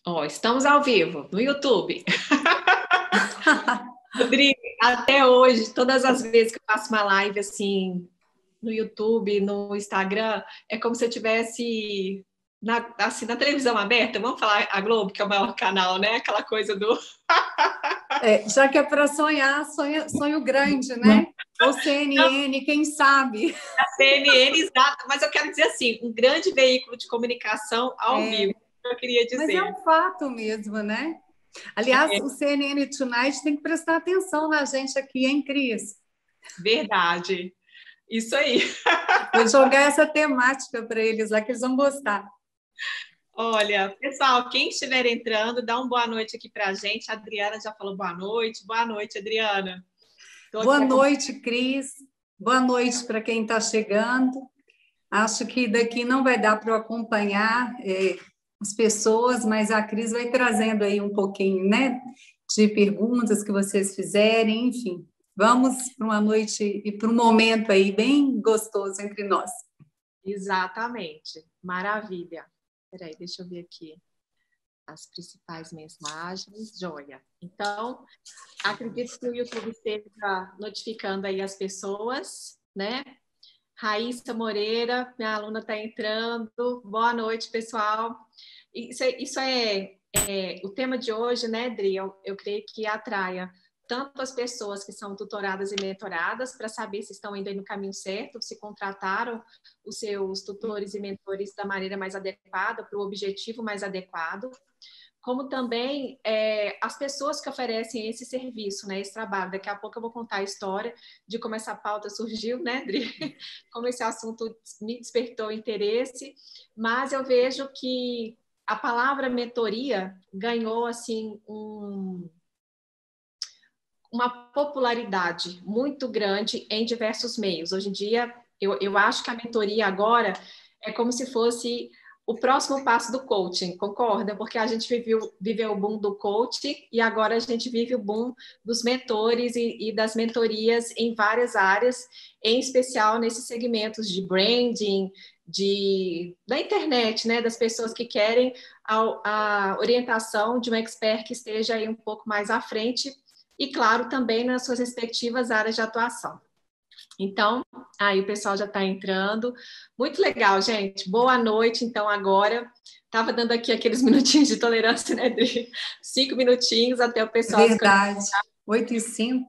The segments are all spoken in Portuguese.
Ó, estamos ao vivo no YouTube. Rodrigo, até hoje, todas as vezes que eu faço uma live assim no YouTube, no Instagram, é como se eu tivesse na televisão aberta. Vamos falar a Globo, que é o maior canal, né? Aquela coisa do. Já que é para sonhar, sonho grande, né? Ou CNN, quem sabe? A CNN, exato. Mas eu quero dizer assim, um grande veículo de comunicação ao vivo, eu queria Mas é dizer. um fato mesmo, né? Aliás, o CNN Tonight tem que prestar atenção na gente aqui, hein, Cris? Verdade. Isso aí. Vou jogar essa temática para eles lá, que eles vão gostar. Olha, pessoal, quem estiver entrando, dá uma boa noite aqui para a gente. A Adriana já falou boa noite. Boa noite, Adriana. Boa noite, Cris. Boa noite para quem está chegando. Acho que daqui não vai dar para eu acompanhar as pessoas, mas a Cris vai trazendo aí um pouquinho, né, de perguntas que vocês fizerem, enfim. Vamos para uma noite e para um momento aí bem gostoso entre nós. Exatamente. Maravilha. Espera aí, deixa eu ver aqui as principais mensagens. Joia. Então, acredito que o YouTube esteja notificando aí as pessoas, né? Raíssa Moreira, minha aluna está entrando. Boa noite, pessoal. Isso é o tema de hoje, né, Dri? Eu creio que atraia tanto as pessoas que são tutoradas e mentoradas para saber se estão indo aí no caminho certo, se contrataram os seus tutores e mentores da maneira mais adequada, para o objetivo mais adequado, como também as pessoas que oferecem esse serviço, né, esse trabalho. Daqui a pouco eu vou contar a história de como essa pauta surgiu, né, Dri? Como esse assunto me despertou interesse, mas eu vejo que a palavra mentoria ganhou, assim, uma popularidade muito grande em diversos meios. Hoje em dia, eu acho que a mentoria agora é como se fosse o próximo passo do coaching, concorda? Porque a gente viveu o boom do coaching e agora a gente vive o boom dos mentores e das mentorias em várias áreas, em especial nesses segmentos de branding, da internet, né? Das pessoas que querem a orientação de um expert que esteja aí um pouco mais à frente e, claro, também nas suas respectivas áreas de atuação. Então, aí o pessoal já está entrando. Muito legal, gente. Boa noite, então, agora. Estava dando aqui aqueles minutinhos de tolerância, né, Adri? 5 minutinhos até o pessoal se conectar. Verdade, 8h05.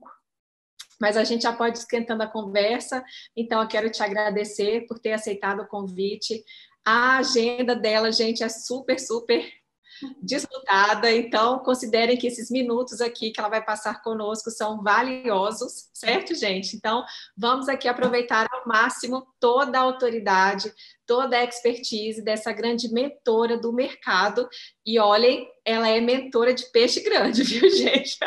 Mas a gente já pode ir esquentando a conversa. Então, eu quero te agradecer por ter aceitado o convite. A agenda dela, gente, é super, super disputada, então considerem que esses minutos aqui que ela vai passar conosco são valiosos, certo, gente? Então, vamos aqui aproveitar ao máximo toda a autoridade, toda a expertise dessa grande mentora do mercado. E olhem, ela é mentora de peixe grande, viu, gente?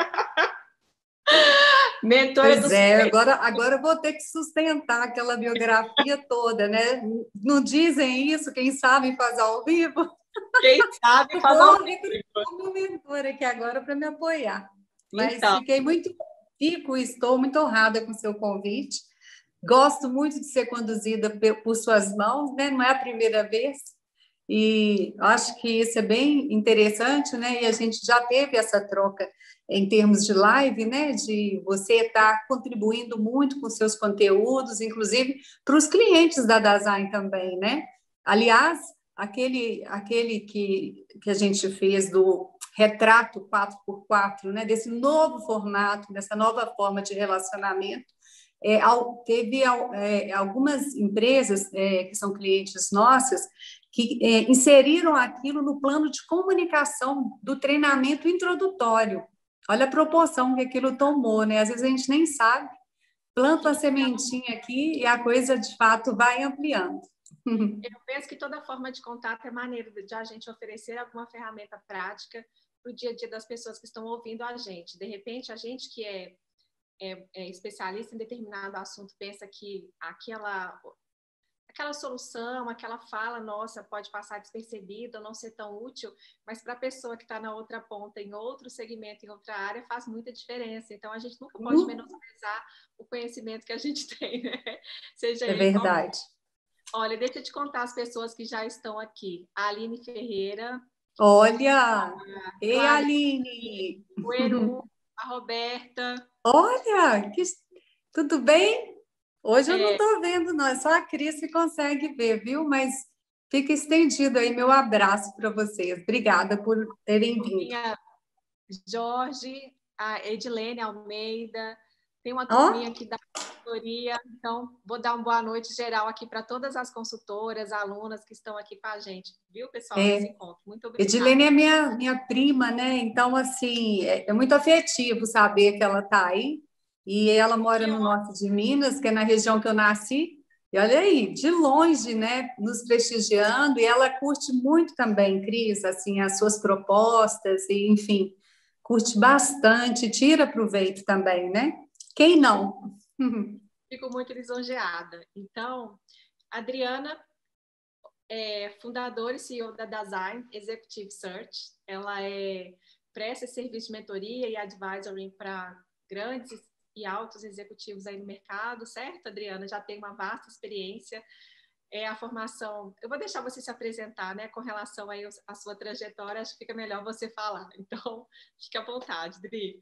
Mentora Pois dos é, agora eu vou ter que sustentar aquela biografia toda, né? Não dizem isso, quem sabe faz ao vivo? Quem sabe Eu faz ao vou vivo. recrutar uma mentora aqui agora para me apoiar. Mas Então, fico e estou muito honrada com o seu convite. Gosto muito de ser conduzida por suas mãos, né? Não é a primeira vez. E acho que isso é bem interessante, né? E a gente já teve essa troca em termos de live, né? De você estar contribuindo muito com seus conteúdos, inclusive para os clientes da Dasein também, né? Aliás, aquele que a gente fez do retrato 4x4, né? Desse novo formato, dessa nova forma de relacionamento, teve algumas empresas que são clientes nossas que inseriram aquilo no plano de comunicação do treinamento introdutório. Olha a proporção que aquilo tomou, né? Às vezes a gente nem sabe, planta a sementinha aqui e a coisa, de fato, vai ampliando. eu penso que toda forma de contato é maneira de a gente oferecer alguma ferramenta prática para o dia a dia das pessoas que estão ouvindo a gente. De repente, a gente que é especialista em determinado assunto pensa que aquela solução, aquela fala nossa pode passar despercebida ou não ser tão útil, mas para a pessoa que está na outra ponta, em outro segmento, em outra área, faz muita diferença. Então, a gente nunca pode menosprezar o conhecimento que a gente tem, né? Seja É ele verdade. Olha, deixa eu te contar as pessoas que já estão aqui. A Aline Ferreira, Olha! Ei, Clarice, Aline! o Eru, a Roberta. Olha! Tudo bem? Hoje eu não É, estou vendo, não. É só a Cris que consegue ver, viu? Mas fica estendido aí meu abraço para vocês. Obrigada por terem vindo. tinha Jorge, a Edilene Almeida, tem uma Ó, turminha aqui da consultoria, então vou dar uma boa noite geral aqui para todas as consultoras, alunas que estão aqui com a gente, viu, pessoal, nesse é, encontro. Muito Edilene obrigada. é minha prima, né? Então, assim, é muito afetivo saber que ela está aí. E ela mora Que no norte de Minas, que é na região que eu nasci. E olha aí, de longe, né? Nos prestigiando. E ela curte muito também, Cris, assim, as suas propostas, e, enfim, curte bastante, tira proveito também, né? Quem não? fico muito lisonjeada. Então, Adriana fundadora e CEO da Design Executive Search. Ela presta serviço de mentoria e advisory para grandes e altos executivos aí no mercado, certo, Adriana? Já tem uma vasta experiência. A formação, eu vou deixar você se apresentar, né, com relação aí à sua trajetória, acho que fica melhor você falar. Então, fique à vontade, Dri.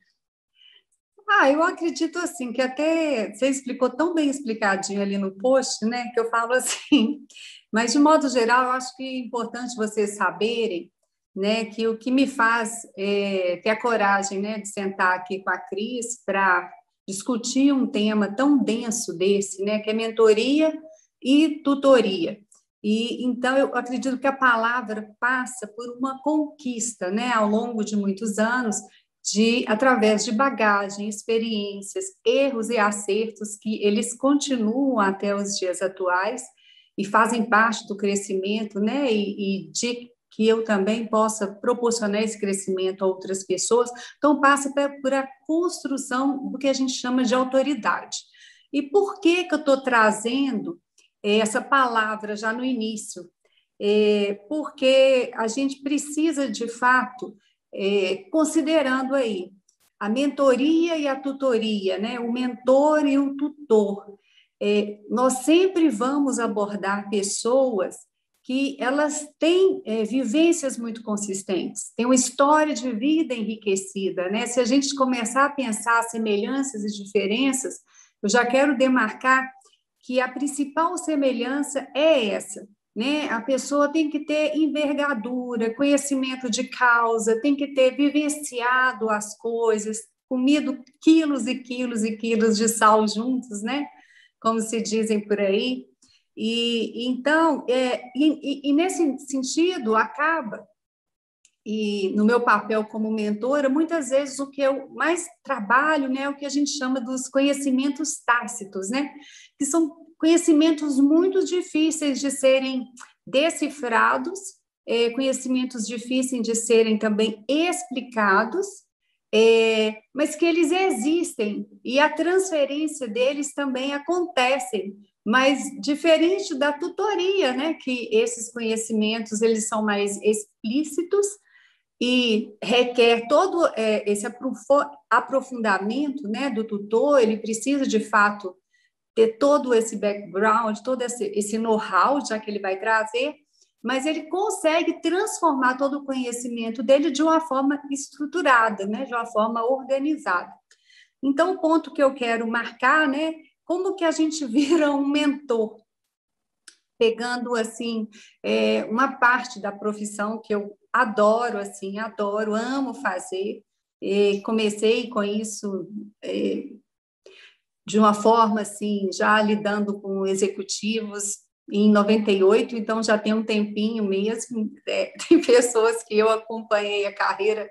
Eu acredito assim que até você explicou tão bem explicadinho ali no post, né? Que eu falo assim, mas de modo geral, eu acho que é importante vocês saberem, né, que o que me faz ter a coragem, né, de sentar aqui com a Cris para discutir um tema tão denso desse, né, que é mentoria e tutoria. E então eu acredito que a palavra passa por uma conquista, né, ao longo de muitos anos através de bagagem, experiências, erros e acertos que eles continuam até os dias atuais e fazem parte do crescimento, né? E de que eu também possa proporcionar esse crescimento a outras pessoas. Então, passa por a construção do que a gente chama de autoridade. E por que eu estou trazendo essa palavra já no início? Porque a gente precisa, de fato, considerando aí a mentoria e a tutoria, né? O mentor e o tutor. Nós sempre vamos abordar pessoas que elas têm vivências muito consistentes, têm uma história de vida enriquecida, né? Se a gente começar a pensar semelhanças e diferenças, eu já quero demarcar que a principal semelhança é essa, né? A pessoa tem que ter envergadura, conhecimento de causa, tem que ter vivenciado as coisas, comido quilos e quilos e quilos de sal juntos, né? Como se dizem por aí. E então, nesse sentido, acaba e no meu papel como mentora, muitas vezes o que eu mais trabalho, né, é o que a gente chama dos conhecimentos tácitos, né, que são conhecimentos muito difíceis de serem decifrados, conhecimentos difíceis de serem também explicados, mas que eles existem e a transferência deles também acontece, mas diferente da tutoria, né, que esses conhecimentos eles são mais explícitos e requer todo esse aprofundamento, né, do tutor, ele precisa, de fato, ter todo esse background, todo esse know-how, já que ele vai trazer, mas ele consegue transformar todo o conhecimento dele de uma forma estruturada, né, de uma forma organizada. Então, o ponto que eu quero marcar, né, como que a gente vira um mentor, pegando assim uma parte da profissão que eu adoro, assim, adoro, amo fazer. Comecei com isso de uma forma assim, já lidando com executivos em 98, então já tem um tempinho mesmo. Tem pessoas que eu acompanhei a carreira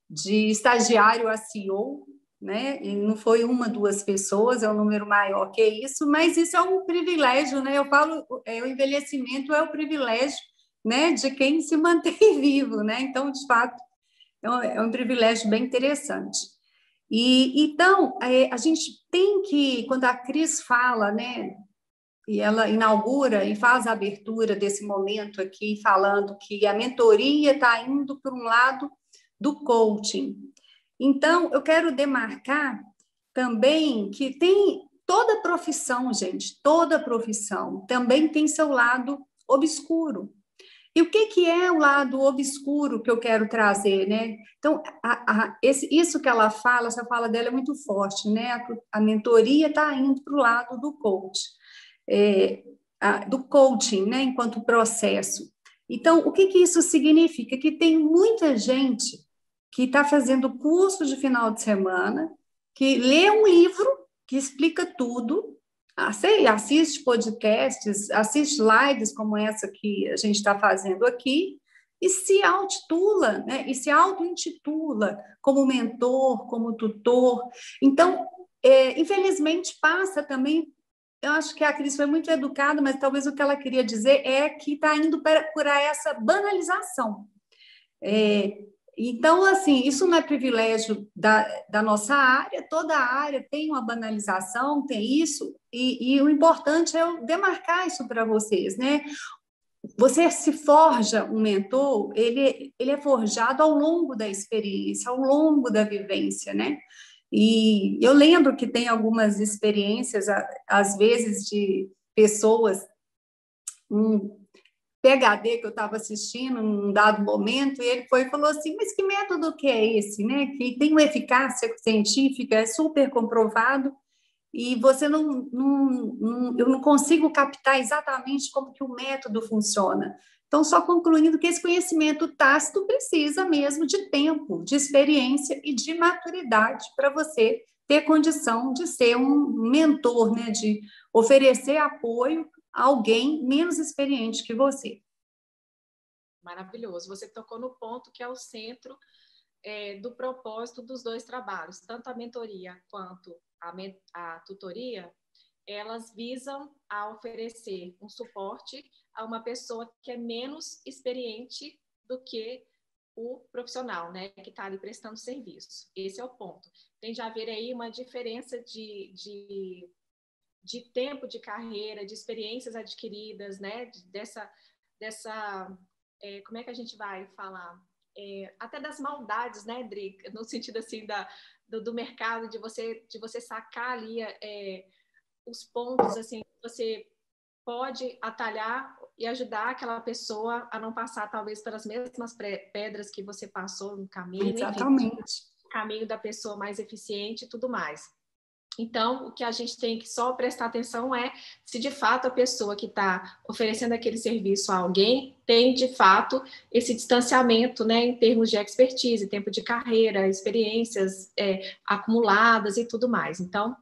de estagiário a CEO, né? E não foi uma, duas pessoas, é um número maior que isso, mas isso é um privilégio, né? Eu falo, o envelhecimento é o privilégio, né, de quem se mantém vivo, né? Então, de fato, é um privilégio bem interessante. E então, a gente tem que, quando a Cris fala, né, e ela inaugura e faz a abertura desse momento aqui, falando que a mentoria está indo para um lado do coaching. Então, eu quero demarcar também que tem toda profissão, gente, toda profissão também tem seu lado obscuro. E o que é o lado obscuro que eu quero trazer, né? Então, isso que ela fala, essa fala dela é muito forte, né? A mentoria está indo para o lado do coach, do coaching, né? Enquanto processo. Então, o que isso significa? Que tem muita gente que está fazendo curso de final de semana, que lê um livro que explica tudo, assiste podcasts, assiste lives como essa que a gente está fazendo aqui, e se auto-intitula, né? E se auto-intitula como mentor, como tutor. Então, infelizmente, passa também. Eu acho que a Cris foi muito educada, mas talvez o que ela queria dizer é que está indo por essa banalização. Então, assim, isso não é privilégio da nossa área, toda a área tem uma banalização, tem isso, e o importante é eu demarcar isso para vocês, né? Você se forja um mentor, ele é forjado ao longo da experiência, ao longo da vivência, né? E eu lembro que tem algumas experiências, às vezes, de pessoas, um PhD que eu estava assistindo num dado momento, e ele foi e falou assim, mas que método que é esse, né? Que tem uma eficácia científica, é super comprovado, e você eu não consigo captar exatamente como que o método funciona. Então, só concluindo que esse conhecimento tácito precisa mesmo de tempo, de experiência e de maturidade para você ter condição de ser um mentor, né? De oferecer apoio a alguém menos experiente que você. Maravilhoso. Você tocou no ponto que é o centro do propósito dos dois trabalhos, tanto a mentoria quanto a tutoria, elas visam a oferecer um suporte a uma pessoa que é menos experiente do que o profissional, né, que está ali prestando serviço. Esse é o ponto. Tem de haver aí uma diferença de tempo de carreira, de experiências adquiridas, né, dessa como é que a gente vai falar? Até das maldades, né, Dri? No sentido assim do mercado, de você sacar ali os pontos assim, que você pode atalhar e ajudar aquela pessoa a não passar talvez pelas mesmas pedras que você passou no caminho, Exatamente. enfim, o caminho da pessoa mais eficiente e tudo mais. Então, o que a gente tem que só prestar atenção é se de fato a pessoa que está oferecendo aquele serviço a alguém tem de fato esse distanciamento, né, em termos de expertise, tempo de carreira, experiências acumuladas e tudo mais. Então,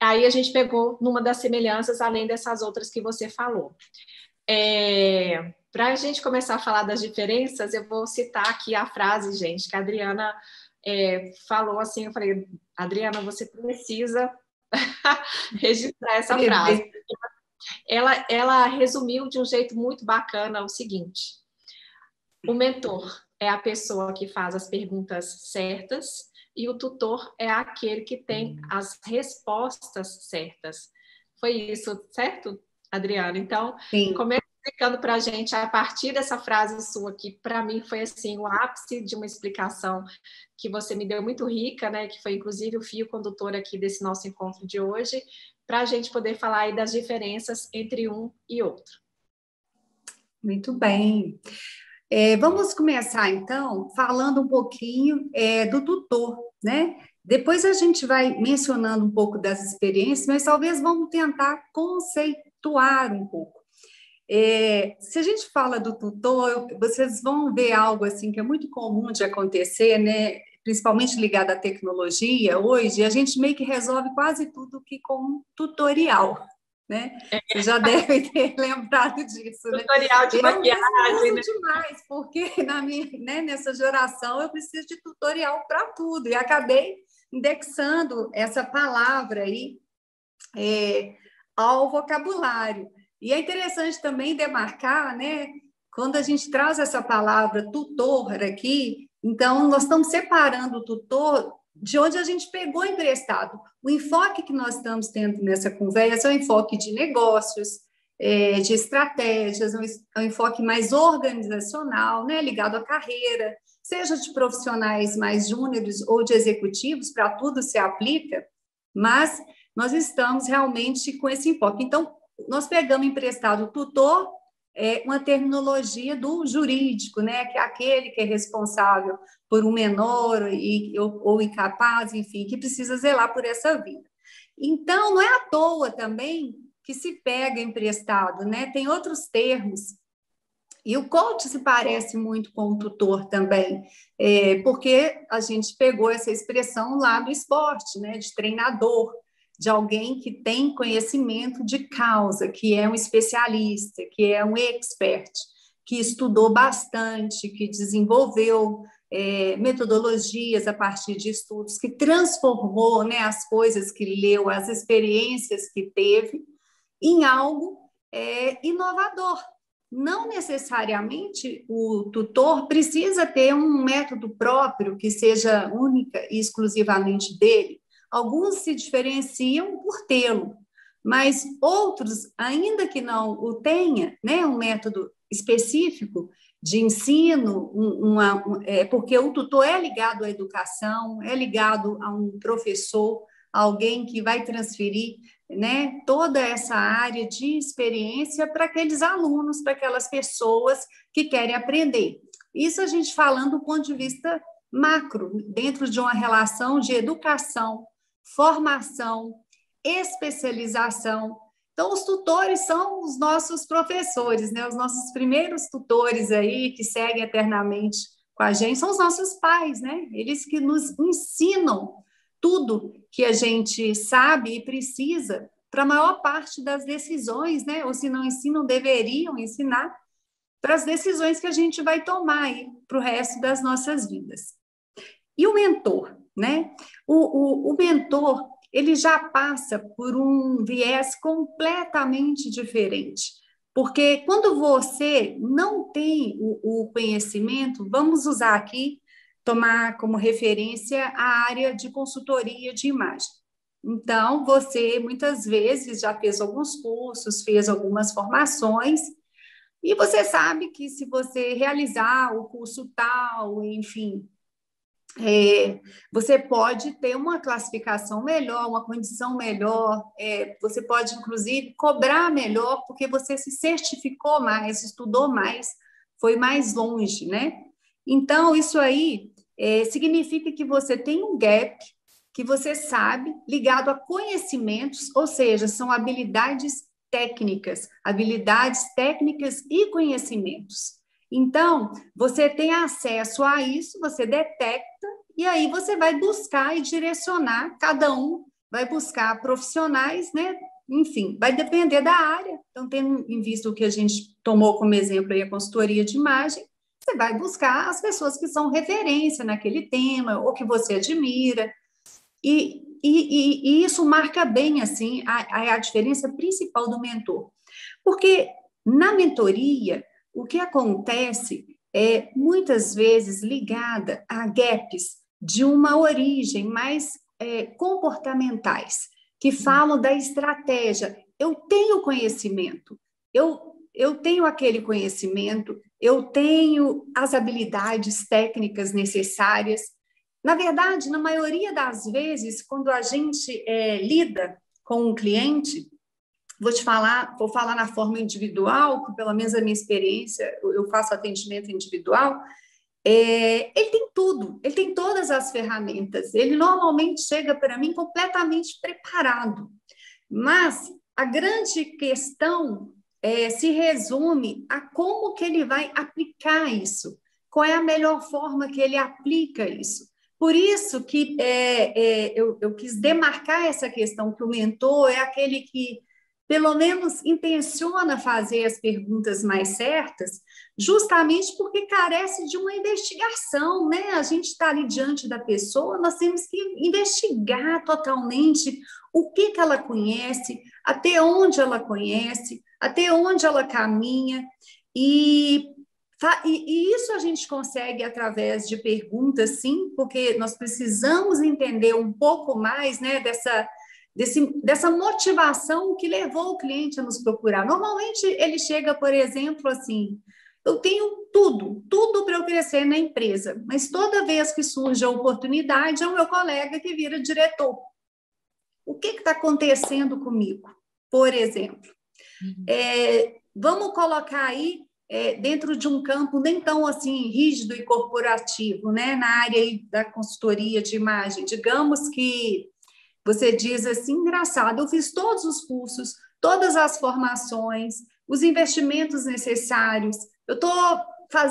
aí a gente pegou numa das semelhanças, além dessas outras que você falou. Para a gente começar a falar das diferenças, eu vou citar aqui a frase, gente, que a Adriana falou assim, eu falei, Adriana, você precisa registrar essa frase. Ela resumiu de um jeito muito bacana o seguinte: o mentor é a pessoa que faz as perguntas certas e o tutor é aquele que tem as respostas certas. Foi isso, certo, Adriana? Então, começa explicando para a gente, a partir dessa frase sua, que para mim foi assim, o ápice de uma explicação que você me deu muito rica, né? Que foi inclusive o fio condutor aqui desse nosso encontro de hoje, para a gente poder falar aí das diferenças entre um e outro. Muito bem. Vamos começar, então, falando um pouquinho do tutor, né? Depois a gente vai mencionando um pouco das experiências, mas talvez vamos tentar conceituar um pouco. Se a gente fala do tutor, vocês vão ver algo assim que é muito comum de acontecer, né? Principalmente ligado à tecnologia hoje, a gente meio que resolve quase tudo que com um tutorial, né? Vocês já devem ter lembrado disso, né? Tutorial de maquiagem, eu uso demais, porque nessa geração eu preciso de tutorial para tudo, e acabei indexando essa palavra aí ao vocabulário. E é interessante também demarcar, né? Quando a gente traz essa palavra tutor aqui, então nós estamos separando o tutor de onde a gente pegou emprestado. O enfoque que nós estamos tendo nessa conversa é um enfoque de negócios, de estratégias, um enfoque mais organizacional, né? Ligado à carreira, seja de profissionais mais júniores ou de executivos, para tudo se aplica, mas nós estamos realmente com esse enfoque. Então, nós pegamos emprestado o tutor uma terminologia do jurídico, né? Que é aquele que é responsável por um menor ou incapaz, enfim, que precisa zelar por essa vida. Então, não é à toa também que se pega emprestado, né? Tem outros termos. E o coach se parece muito com o tutor também, porque a gente pegou essa expressão lá do esporte, né? De treinador, de alguém que tem conhecimento de causa, que é um especialista, que é um expert, que estudou bastante, que desenvolveu metodologias a partir de estudos, que transformou, né, as coisas que leu, as experiências que teve, em algo inovador. Não necessariamente o tutor precisa ter um método próprio que seja única e exclusivamente dele. Alguns se diferenciam por tê-lo, mas outros, ainda que não o tenha, né, um método específico de ensino, porque o tutor é ligado à educação, é ligado a um professor, alguém que vai transferir, né, toda essa área de experiência para aqueles alunos, para aquelas pessoas que querem aprender. Isso a gente falando do ponto de vista macro, dentro de uma relação de educação, formação, especialização. Então, os tutores são os nossos professores, né? Os nossos primeiros tutores aí, que seguem eternamente com a gente, são os nossos pais, né? Eles que nos ensinam tudo que a gente sabe e precisa para a maior parte das decisões, né? Ou se não ensinam, deveriam ensinar para as decisões que a gente vai tomar aí para o resto das nossas vidas. E o mentor, né? O mentor, ele já passa por um viés completamente diferente, porque quando você não tem o conhecimento, vamos usar aqui, tomar como referência a área de consultoria de imagem. Então, você muitas vezes já fez alguns cursos, fez algumas formações, e você sabe que se você realizar o curso tal, enfim, você pode ter uma classificação melhor, uma condição melhor, você pode, inclusive, cobrar melhor, porque você se certificou mais, estudou mais, foi mais longe, né? Então, isso aí significa que você tem um gap, que você sabe, ligado a conhecimentos, ou seja, são habilidades técnicas e conhecimentos. Então, você tem acesso a isso, você detecta, e aí você vai buscar e direcionar, cada um vai buscar profissionais, né? Enfim, vai depender da área. Então, tendo em vista o que a gente tomou como exemplo aí, a consultoria de imagem, você vai buscar as pessoas que são referência naquele tema, ou que você admira, e isso marca bem, assim, a diferença principal do mentor. Porque na mentoria, o que acontece é muitas vezes ligada a gaps de uma origem mais comportamentais, que falam da estratégia. Eu tenho conhecimento, eu tenho aquele conhecimento, eu tenho as habilidades técnicas necessárias. Na verdade, na maioria das vezes, quando a gente lida com um cliente, vou falar na forma individual, que pelo menos a minha experiência, eu faço atendimento individual, ele tem tudo, ele tem todas as ferramentas, ele normalmente chega para mim completamente preparado, mas a grande questão se resume a como que ele vai aplicar isso, qual é a melhor forma que ele aplica isso. Por isso que eu quis demarcar essa questão, que o mentor é aquele que pelo menos intenciona fazer as perguntas mais certas, justamente porque carece de uma investigação, né? A gente está ali diante da pessoa, nós temos que investigar totalmente o que ela conhece, até onde ela conhece, até onde ela caminha, e isso a gente consegue através de perguntas, sim, porque nós precisamos entender um pouco mais, né, dessa motivação que levou o cliente a nos procurar. Normalmente ele chega, por exemplo, assim: eu tenho tudo para eu crescer na empresa, mas toda vez que surge a oportunidade, é o meu colega que vira diretor. O que está acontecendo comigo, por exemplo? vamos colocar aí dentro de um campo nem tão assim rígido e corporativo, né? Na área aí da consultoria de imagem. Digamos que você diz assim, engraçado, eu fiz todos os cursos, todas as formações, os investimentos necessários, eu estou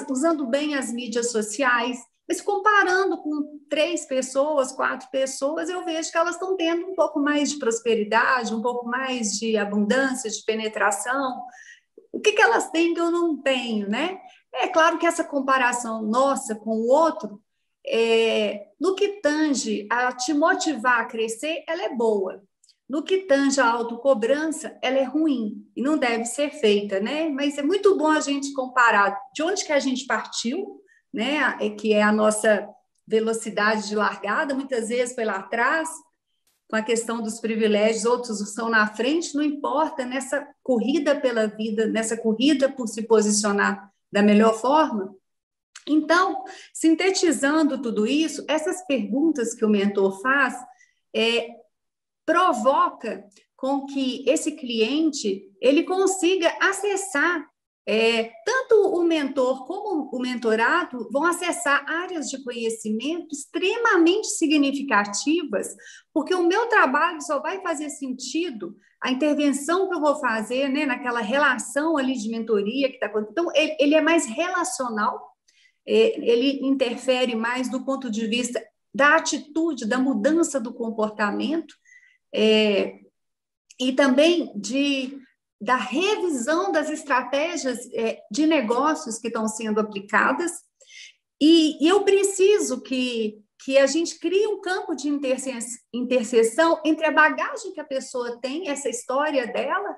usando bem as mídias sociais, mas comparando com 3 pessoas, 4 pessoas, eu vejo que elas estão tendo um pouco mais de prosperidade, um pouco mais de abundância, de penetração. O que elas têm que eu não tenho, né? É claro que essa comparação nossa com o outro, no que tange a te motivar a crescer, ela é boa. No que tange a autocobrança, ela é ruim e não deve ser feita, né? Mas é muito bom a gente comparar de onde que a gente partiu, né? Que é a nossa velocidade de largada, muitas vezes foi lá atrás, com a questão dos privilégios, outros estão na frente, não importa, nessa corrida pela vida, nessa corrida por se posicionar da melhor forma. Então, sintetizando tudo isso, essas perguntas que o mentor faz provoca com que esse cliente ele consiga acessar tanto o mentor como o mentorado vão acessar áreas de conhecimento extremamente significativas, porque o meu trabalho só vai fazer sentido, a intervenção que eu vou fazer, né, naquela relação ali de mentoria que está acontecendo. Então, ele é mais relacional, ele interfere mais do ponto de vista da atitude, da mudança do comportamento, e também da revisão das estratégias de negócios que estão sendo aplicadas. E eu preciso que a gente crie um campo de interseção entre a bagagem que a pessoa tem, essa história dela,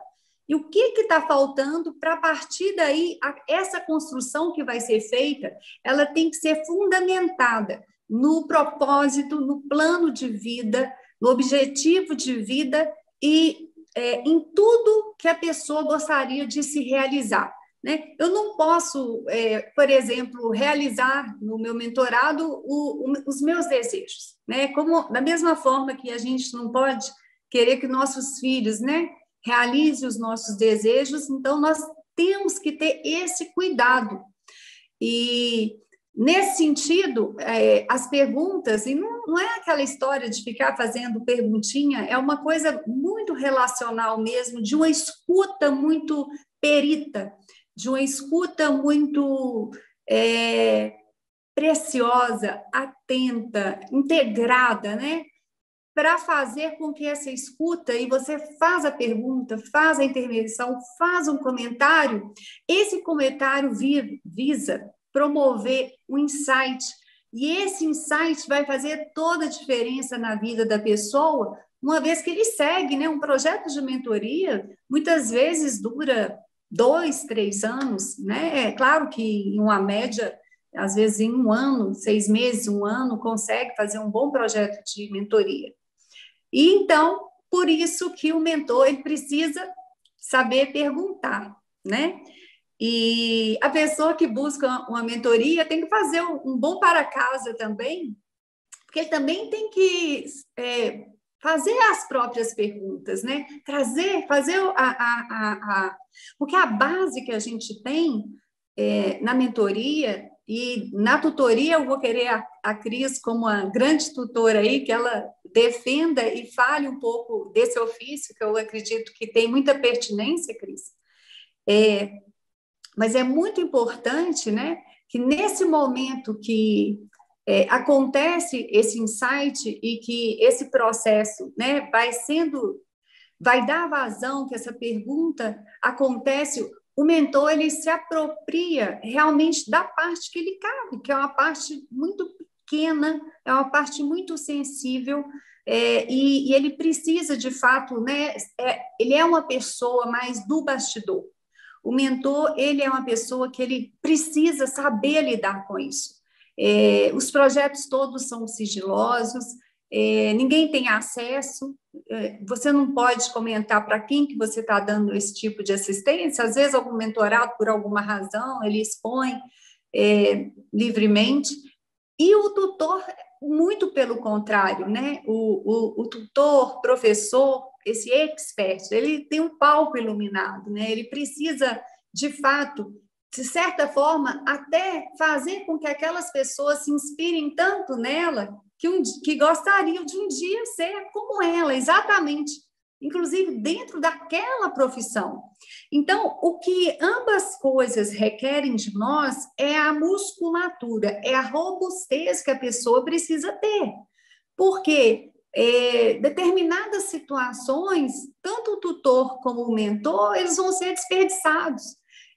e o que está faltando para, a partir daí, essa construção que vai ser feita, ela tem que ser fundamentada no propósito, no plano de vida, no objetivo de vida e em tudo que a pessoa gostaria de se realizar, né? Eu não posso, por exemplo, realizar no meu mentorado os meus desejos, né? Como, da mesma forma que a gente não pode querer que nossos filhos, né, realizem os nossos desejos, então nós temos que ter esse cuidado. E nesse sentido, as perguntas, e não é aquela história de ficar fazendo perguntinha, é uma coisa muito relacional mesmo, de uma escuta muito perita, de uma escuta muito preciosa, atenta, integrada, né? Para fazer com que essa escuta, e você faz a pergunta, faz a intervenção, faz um comentário, esse comentário visa promover um insight, e esse insight vai fazer toda a diferença na vida da pessoa, uma vez que ele segue, né? Um projeto de mentoria, muitas vezes dura 2, 3 anos, né? É claro que em uma média, às vezes em 1 ano, 6 meses, 1 ano, consegue fazer um bom projeto de mentoria. E então, por isso que o mentor ele precisa saber perguntar, né? E a pessoa que busca uma mentoria tem que fazer um bom para-casa também, porque ele também tem que fazer as próprias perguntas, né? Fazer porque a base que a gente tem na mentoria e na tutoria, eu vou querer a Cris como uma grande tutora aí, que ela defenda e fale um pouco desse ofício, que eu acredito que tem muita pertinência, Cris. Mas é muito importante, né, que nesse momento que acontece esse insight e que esse processo, né, vai dar vazão, que essa pergunta acontece, o mentor ele se apropria realmente da parte que ele cabe, que é uma parte muito pequena, é uma parte muito sensível, e ele precisa, de fato, né, ele é uma pessoa mais do bastidor. O mentor, ele é uma pessoa que ele precisa saber lidar com isso. Os projetos todos são sigilosos, ninguém tem acesso, você não pode comentar para quem que você está dando esse tipo de assistência, às vezes algum mentorado, por alguma razão, ele expõe livremente, e o tutor, muito pelo contrário, né? O tutor, professor, esse expert, ele tem um palco iluminado, né? Ele precisa de fato, de certa forma, até fazer com que aquelas pessoas se inspirem tanto nela que gostariam de um dia ser como ela, exatamente, inclusive dentro daquela profissão. Então, o que ambas coisas requerem de nós é a musculatura, é a robustez que a pessoa precisa ter. Porque determinadas situações, tanto o tutor como o mentor, eles vão ser desperdiçados.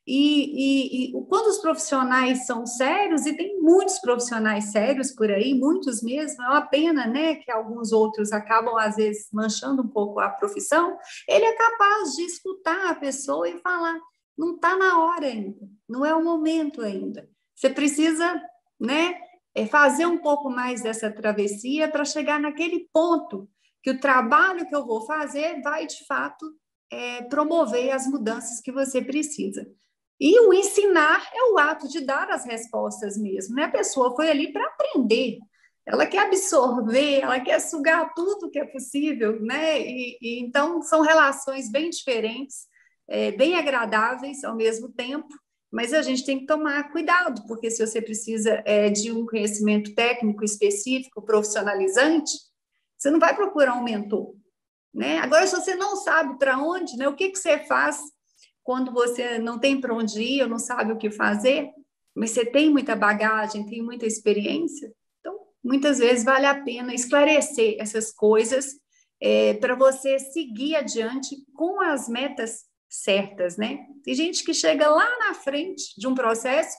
E quando os profissionais são sérios, e tem muitos profissionais sérios por aí, muitos mesmo, é uma pena, né, que alguns outros acabam, às vezes, manchando um pouco a profissão, ele é capaz de escutar a pessoa e falar, não está na hora ainda, não é o momento ainda. Você precisa, né, fazer um pouco mais dessa travessia para chegar naquele ponto que o trabalho que eu vou fazer vai, de fato, promover as mudanças que você precisa. E o ensinar é o ato de dar as respostas mesmo, né? A pessoa foi ali para aprender, ela quer absorver, ela quer sugar tudo que é possível, né? Então, são relações bem diferentes, bem agradáveis ao mesmo tempo, mas a gente tem que tomar cuidado, porque se você precisa de um conhecimento técnico específico, profissionalizante, você não vai procurar um mentor, né? Agora, se você não sabe para onde, né, o que você faz quando você não tem para onde ir ou não sabe o que fazer, mas você tem muita bagagem, tem muita experiência, então, muitas vezes vale a pena esclarecer essas coisas para você seguir adiante com as metas certas, né? Tem gente que chega lá na frente de um processo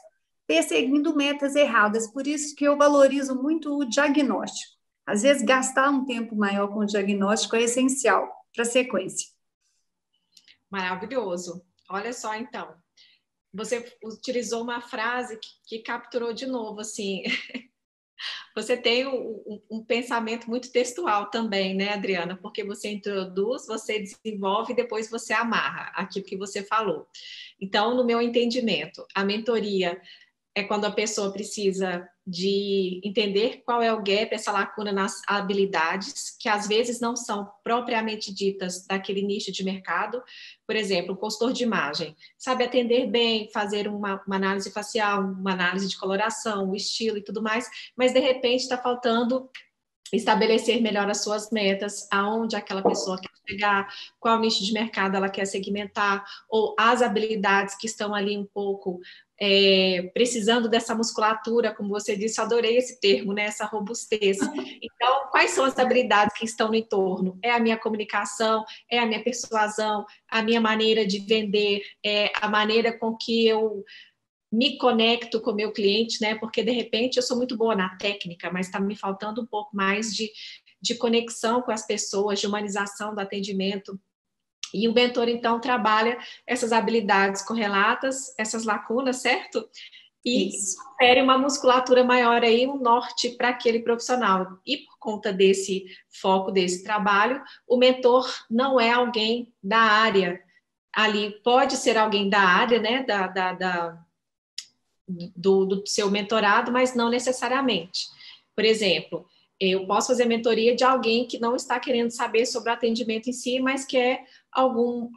perseguindo metas erradas, por isso que eu valorizo muito o diagnóstico. Às vezes, gastar um tempo maior com o diagnóstico é essencial para a sequência. Maravilhoso. Olha só, então, você utilizou uma frase que capturou de novo, assim, você tem um pensamento muito textual também, né, Adriana? Porque você introduz, você desenvolve e depois você amarra aquilo que você falou. Então, no meu entendimento, a mentoria é quando a pessoa precisa de entender qual é o gap, essa lacuna nas habilidades, que às vezes não são propriamente ditas daquele nicho de mercado. Por exemplo, o consultor de imagem sabe atender bem, fazer uma análise facial, uma análise de coloração, o estilo e tudo mais, mas de repente está faltando estabelecer melhor as suas metas, aonde aquela pessoa quer chegar, qual nicho de mercado ela quer segmentar, ou as habilidades que estão ali um pouco precisando dessa musculatura, como você disse, adorei esse termo, né? Essa robustez. Então, quais são as habilidades que estão no entorno? É a minha comunicação, é a minha persuasão, a minha maneira de vender, é a maneira com que eu me conecto com o meu cliente, né? Porque, de repente, eu sou muito boa na técnica, mas está me faltando um pouco mais de conexão com as pessoas, de humanização do atendimento. E o mentor, então, trabalha essas habilidades correlatas, essas lacunas, certo? E confere uma musculatura maior aí, um norte para aquele profissional. E por conta desse foco, desse trabalho, o mentor não é alguém da área ali, pode ser alguém da área, né, do seu mentorado, mas não necessariamente. Por exemplo, eu posso fazer mentoria de alguém que não está querendo saber sobre o atendimento em si, mas quer algum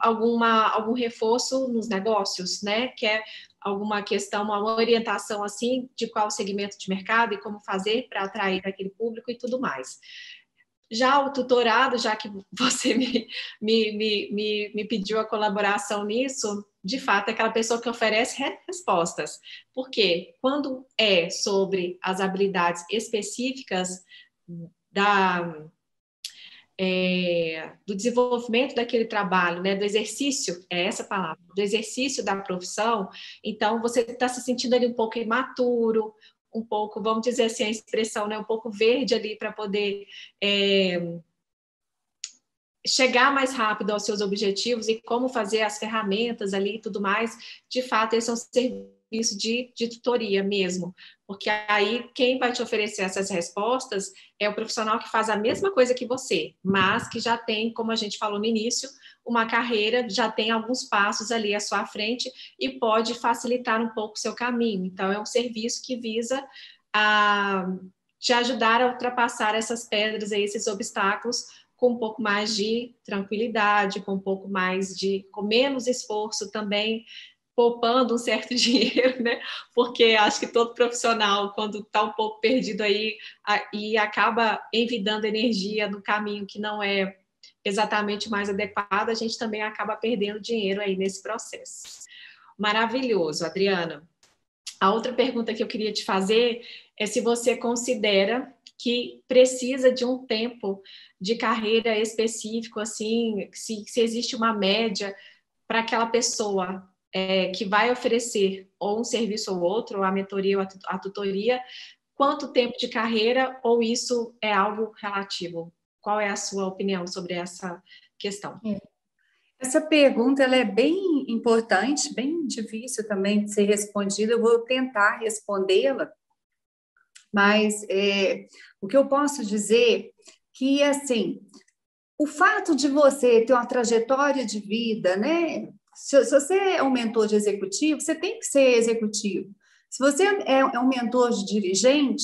reforço nos negócios, né? Quer alguma questão, uma orientação assim de qual segmento de mercado e como fazer para atrair aquele público e tudo mais. Já o tutorado, já que você me pediu a colaboração nisso, de fato, é aquela pessoa que oferece respostas. Porque quando é sobre as habilidades específicas do desenvolvimento daquele trabalho, né, do exercício, é essa palavra, do exercício da profissão, então você está se sentindo ali um pouco imaturo, um pouco, vamos dizer assim, a expressão, né, um pouco verde ali para poder chegar mais rápido aos seus objetivos e como fazer as ferramentas ali e tudo mais, de fato, esse é um serviço de tutoria mesmo, porque aí quem vai te oferecer essas respostas é o profissional que faz a mesma coisa que você, mas que já tem, como a gente falou no início, uma carreira, já tem alguns passos ali à sua frente e pode facilitar um pouco o seu caminho. Então, é um serviço que visa te ajudar a ultrapassar essas pedras, esses obstáculos, com um pouco mais de tranquilidade, com um pouco mais com menos esforço também, poupando um certo dinheiro, né? Porque acho que todo profissional, quando está um pouco perdido aí e acaba envidando energia no caminho que não é exatamente mais adequado, a gente também acaba perdendo dinheiro aí nesse processo. Maravilhoso, Adriana. A outra pergunta que eu queria te fazer é se você considera que precisa de um tempo de carreira específico, assim, se existe uma média para aquela pessoa que vai oferecer ou um serviço ou outro, ou a mentoria ou a tutoria, quanto tempo de carreira ou isso é algo relativo? Qual é a sua opinião sobre essa questão? Essa pergunta ela é bem importante, bem difícil também de ser respondida. Eu vou tentar respondê-la, mas o que eu posso dizer que, assim, o fato de você ter uma trajetória de vida, né? Se você é um mentor de executivo, você tem que ser executivo. Se você é um mentor de dirigente,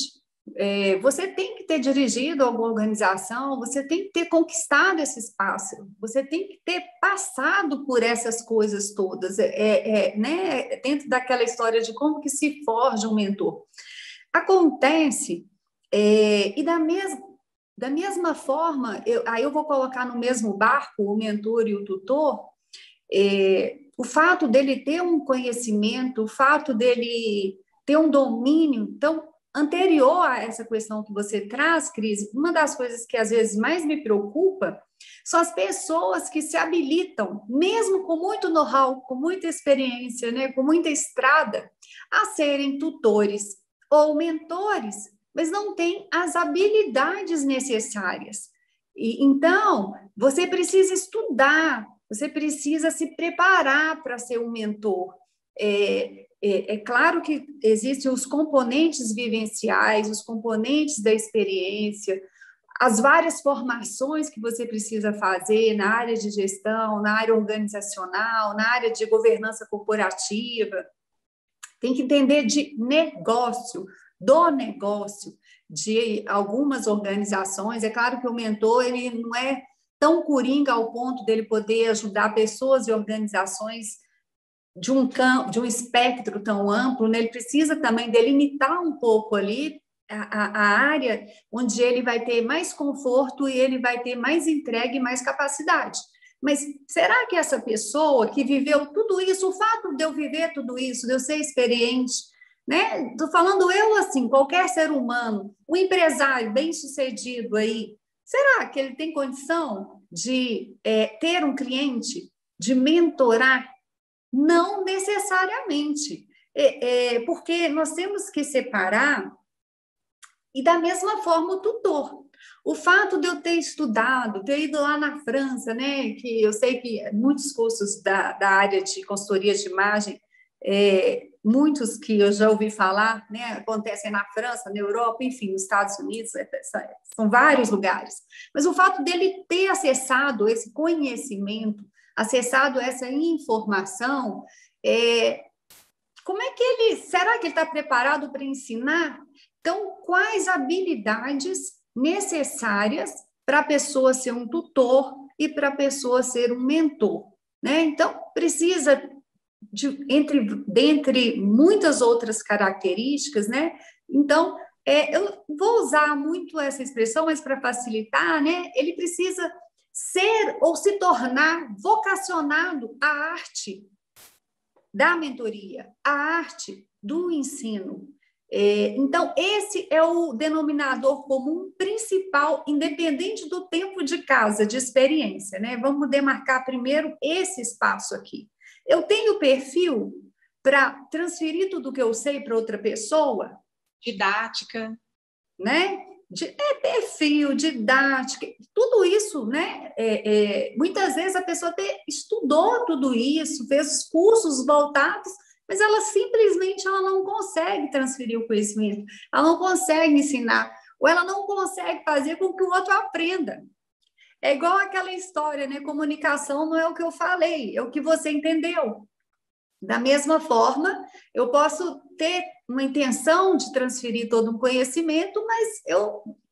você tem que ter dirigido alguma organização, você tem que ter conquistado esse espaço, você tem que ter passado por essas coisas todas, né? Dentro daquela história de como que se forja um mentor. Acontece, e da mesma forma, aí eu vou colocar no mesmo barco o mentor e o tutor, o fato dele ter um conhecimento, o fato dele ter um domínio, então, anterior a essa questão que você traz, Cris, uma das coisas que às vezes mais me preocupa são as pessoas que se habilitam, mesmo com muito know-how, com muita experiência, né, com muita estrada, a serem tutores ou mentores, mas não têm as habilidades necessárias. Então, você precisa estudar, você precisa se preparar para ser um mentor. É claro que existem os componentes vivenciais, os componentes da experiência, as várias formações que você precisa fazer na área de gestão, na área organizacional, na área de governança corporativa. Tem que entender de negócio, do negócio, de algumas organizações. É claro que o mentor ele não é tão coringa ao ponto dele poder ajudar pessoas e organizações de um espectro tão amplo, né? Ele precisa também delimitar um pouco ali a área onde ele vai ter mais conforto e ele vai ter mais entrega e mais capacidade. Mas será que essa pessoa que viveu tudo isso, o fato de eu viver tudo isso, de eu ser experiente, né? Estou falando eu assim, qualquer ser humano, um empresário bem-sucedido aí, será que ele tem condição de ter um cliente, de mentorar? Não necessariamente, porque nós temos que separar, e da mesma forma o tutor. O fato de eu ter estudado, ter ido lá na França, né, que eu sei que muitos cursos da área de consultoria de imagem, muitos que eu já ouvi falar, né, acontecem na França, na Europa, enfim, nos Estados Unidos, são vários lugares. Mas o fato dele ter acessado esse conhecimento, acessado essa informação, como é que será que ele está preparado para ensinar? Então, quais habilidades necessárias para a pessoa ser um tutor e para a pessoa ser um mentor, né? Então, precisa dentre muitas outras características, né? Então, eu vou usar muito essa expressão, mas para facilitar, né? Ele precisa ser ou se tornar vocacionado à arte da mentoria, à arte do ensino. Então, esse é o denominador comum principal, independente do tempo de casa, de experiência, né? Vamos demarcar primeiro esse espaço aqui. Eu tenho perfil para transferir tudo que eu sei para outra pessoa? Didática. Né? Perfil, didática, tudo isso, né? Muitas vezes a pessoa até estudou tudo isso, fez cursos voltados, mas ela simplesmente não consegue transferir o conhecimento, ela não consegue ensinar, ou ela não consegue fazer com que o outro aprenda. É igual aquela história, né? Comunicação não é o que eu falei, é o que você entendeu. Da mesma forma, eu posso ter uma intenção de transferir todo um conhecimento, mas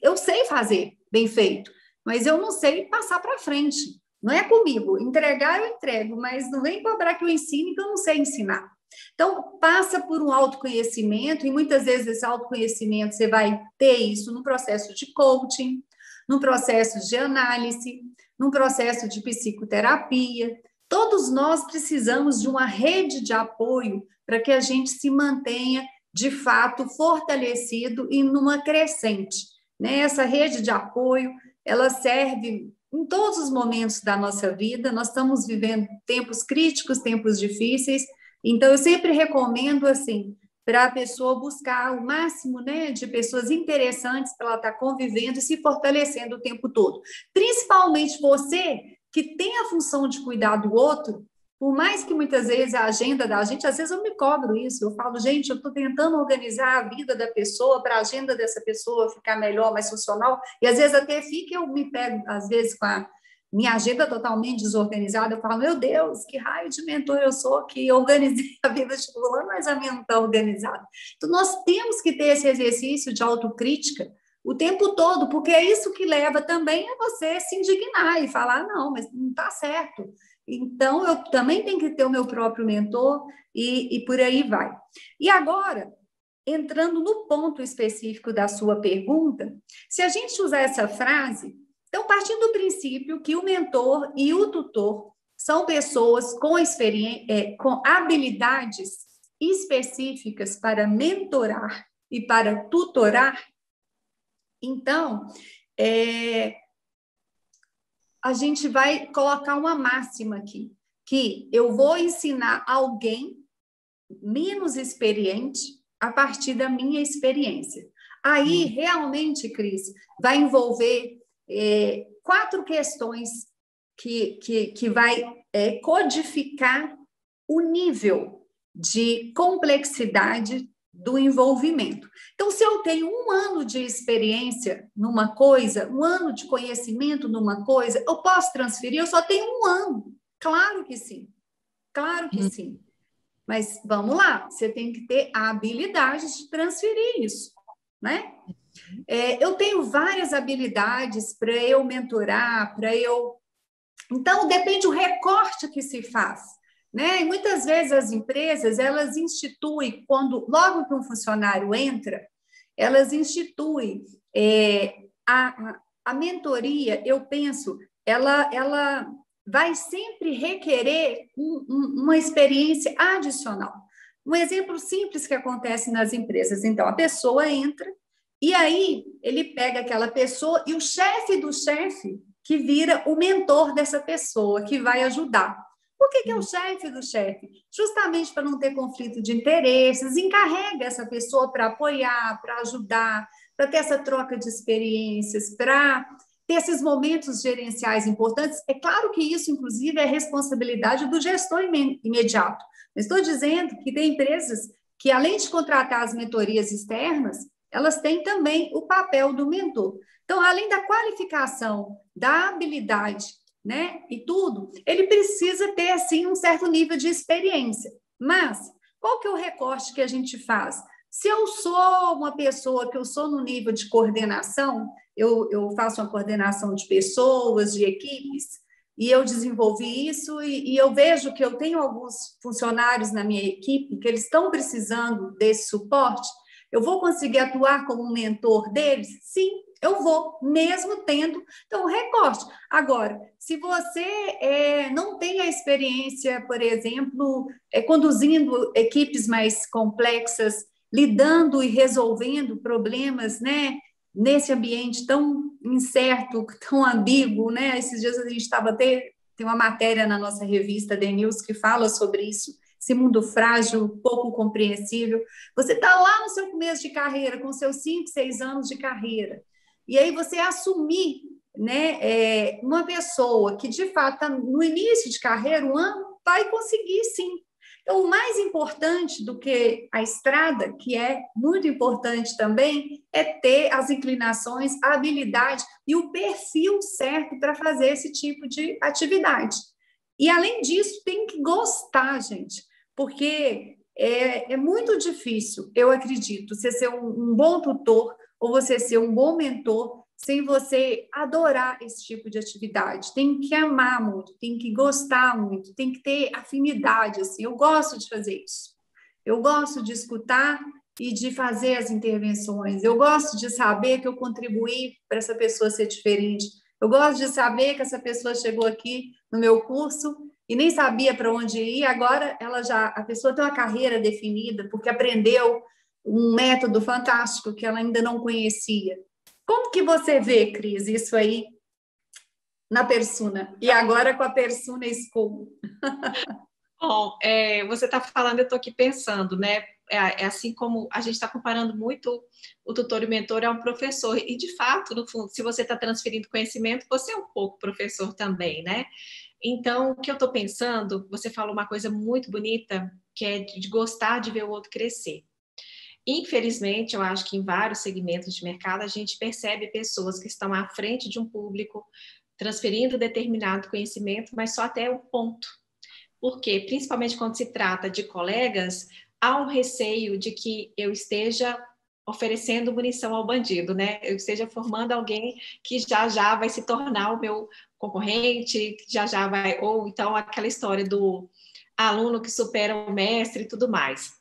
eu sei fazer bem feito, mas eu não sei passar para frente. Não é comigo. Entregar, eu entrego, mas não vem cobrar que eu ensine, que eu não sei ensinar. Então, passa por um autoconhecimento, e muitas vezes esse autoconhecimento você vai ter isso no processo de coaching, no processo de análise, num processo de psicoterapia. Todos nós precisamos de uma rede de apoio para que a gente se mantenha, de fato, fortalecido e numa crescente, né? Essa rede de apoio, ela serve em todos os momentos da nossa vida. Nós estamos vivendo tempos críticos, tempos difíceis, então eu sempre recomendo, assim, para a pessoa buscar o máximo, né, de pessoas interessantes para ela estar convivendo e se fortalecendo o tempo todo. Principalmente você que tem a função de cuidar do outro, por mais que muitas vezes a agenda da gente, às vezes eu me cobro isso, eu falo, gente, eu estou tentando organizar a vida da pessoa para a agenda dessa pessoa ficar melhor, mais funcional, e às vezes até fica, eu me pego, às vezes, com a minha agenda totalmente desorganizada, eu falo, meu Deus, que raio de mentor eu sou que organizei a vida de fulano, mas a minha não está organizada. Então, nós temos que ter esse exercício de autocrítica o tempo todo, porque é isso que leva também a você se indignar e falar, não, mas não está certo. Então, eu também tenho que ter o meu próprio mentor e por aí vai. E agora, entrando no ponto específico da sua pergunta, se a gente usar essa frase, então, partindo do princípio que o mentor e o tutor são pessoas com com habilidades específicas para mentorar e para tutorar, então, a gente vai colocar uma máxima aqui, que eu vou ensinar alguém menos experiente a partir da minha experiência. Aí, realmente, Cris, vai envolver 4 questões que vai codificar o nível de complexidade do envolvimento. Então, se eu tenho 1 ano de experiência numa coisa, 1 ano de conhecimento numa coisa, eu posso transferir? Eu só tenho 1 ano. Claro que sim. Claro que sim. Mas vamos lá, você tem que ter a habilidade de transferir isso, né? Eu tenho várias habilidades para eu mentorar, para eu... Então, depende do recorte que se faz, né? E muitas vezes as empresas, elas instituem, logo que um funcionário entra, elas instituem a mentoria, eu penso, ela vai sempre requerer uma experiência adicional. Um exemplo simples que acontece nas empresas. Então, a pessoa entra e aí ele pega aquela pessoa e o chefe do chefe que vira o mentor dessa pessoa, que vai ajudar. Por que é o chefe do chefe? Justamente para não ter conflito de interesses, encarrega essa pessoa para apoiar, para ajudar, para ter essa troca de experiências, para ter esses momentos gerenciais importantes. É claro que isso, inclusive, é responsabilidade do gestor imediato. Eu estou dizendo que tem empresas que, além de contratar as mentorias externas, elas têm também o papel do mentor. Então, além da qualificação, da habilidade, né, e tudo, ele precisa ter, assim, um certo nível de experiência. Mas, qual que é o recorte que a gente faz? Se eu sou uma pessoa que eu sou no nível de coordenação, eu faço uma coordenação de pessoas, de equipes, e eu desenvolvi isso, e eu vejo que eu tenho alguns funcionários na minha equipe que eles estão precisando desse suporte, eu vou conseguir atuar como mentor deles? Sim, eu vou, mesmo tendo, então, recorte. Agora, se você não tem a experiência, por exemplo, conduzindo equipes mais complexas, lidando e resolvendo problemas, né, nesse ambiente tão incerto, tão ambíguo, né? Esses dias a gente tem uma matéria na nossa revista The News que fala sobre isso, esse mundo frágil, pouco compreensível. Você está lá no seu começo de carreira, com seus 5, 6 anos de carreira, e aí você assumir, né, uma pessoa que, de fato, está no início de carreira, 1 ano, vai conseguir, sim. Então, o mais importante do que a estrada, que é muito importante também, é ter as inclinações, a habilidade e o perfil certo para fazer esse tipo de atividade. E, além disso, tem que gostar, gente, porque é muito difícil, eu acredito, você ser um bom tutor ou você ser um bom mentor sem você adorar esse tipo de atividade. Tem que amar muito, tem que gostar muito, tem que ter afinidade, assim. Eu gosto de fazer isso. Eu gosto de escutar e de fazer as intervenções. Eu gosto de saber que eu contribuí para essa pessoa ser diferente. Eu gosto de saber que essa pessoa chegou aqui no meu curso e nem sabia para onde ir, agora a pessoa tem uma carreira definida porque aprendeu um método fantástico que ela ainda não conhecia. Como que você vê, Cris, isso aí na Persona? E agora com a Persona School? Bom, você está falando, eu estou aqui pensando, né? É assim como a gente está comparando muito o tutor e o mentor a um professor, e de fato, no fundo, se você está transferindo conhecimento, você é um pouco professor também, né? Então, o que eu estou pensando, você falou uma coisa muito bonita, que é de gostar de ver o outro crescer. Infelizmente, eu acho que em vários segmentos de mercado a gente percebe pessoas que estão à frente de um público, transferindo determinado conhecimento, mas só até o ponto. Porque, principalmente quando se trata de colegas, há um receio de que eu esteja oferecendo munição ao bandido, né? Eu esteja formando alguém que já já vai se tornar o meu concorrente, que já já vai, ou então aquela história do aluno que supera o mestre e tudo mais.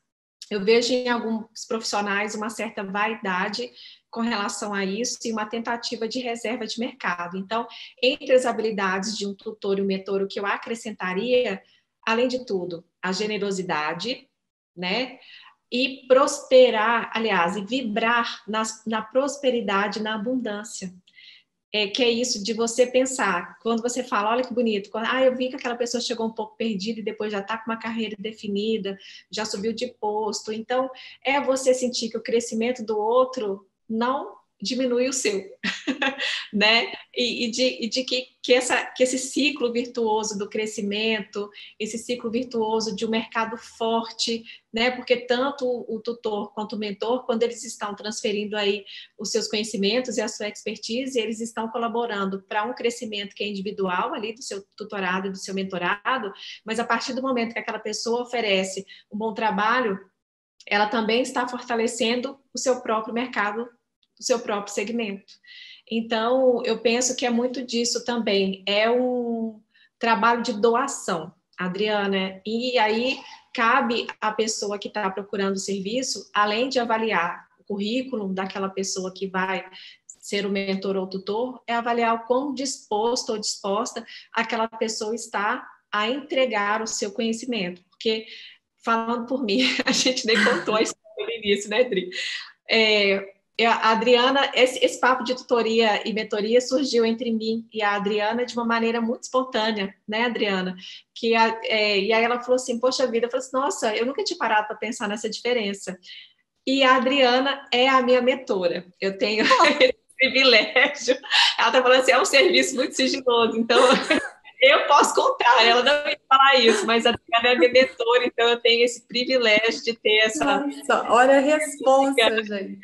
Eu vejo em alguns profissionais uma certa vaidade com relação a isso e uma tentativa de reserva de mercado. Então, entre as habilidades de um tutor e um mentor, o que eu acrescentaria, além de tudo, a generosidade, né? E prosperar, aliás, e vibrar na prosperidade, na abundância. Que é isso de você pensar, quando você fala, olha que bonito, eu vi que aquela pessoa chegou um pouco perdida e depois já está com uma carreira definida, já subiu de posto. Então, é você sentir que o crescimento do outro não diminui o seu, né? E de que esse ciclo virtuoso do crescimento, esse ciclo virtuoso de um mercado forte, né? Porque tanto o tutor quanto o mentor, quando eles estão transferindo aí os seus conhecimentos e a sua expertise, eles estão colaborando para um crescimento que é individual ali do seu tutorado e do seu mentorado, mas a partir do momento que aquela pessoa oferece um bom trabalho, ela também está fortalecendo o seu próprio mercado, o seu próprio segmento. Então, eu penso que é muito disso também. É um trabalho de doação, Adriana. E aí cabe à pessoa que está procurando o serviço, além de avaliar o currículo daquela pessoa que vai ser o mentor ou tutor, é avaliar o quão disposto ou disposta aquela pessoa está a entregar o seu conhecimento. Porque, falando por mim, a gente nem contou a história no início, né, Adri? A Adriana, esse papo de tutoria e mentoria surgiu entre mim e a Adriana de uma maneira muito espontânea, né, Adriana? E aí ela falou assim, poxa vida, eu falei assim, nossa, eu nunca tinha parado para pensar nessa diferença. E a Adriana é a minha mentora. Eu tenho esse privilégio. Ela está falando assim, é um serviço muito sigiloso, então eu posso contar, ela não ia falar isso, mas a Adriana é minha mentora, então eu tenho esse privilégio de ter essa... Nossa, olha a responsa, gente.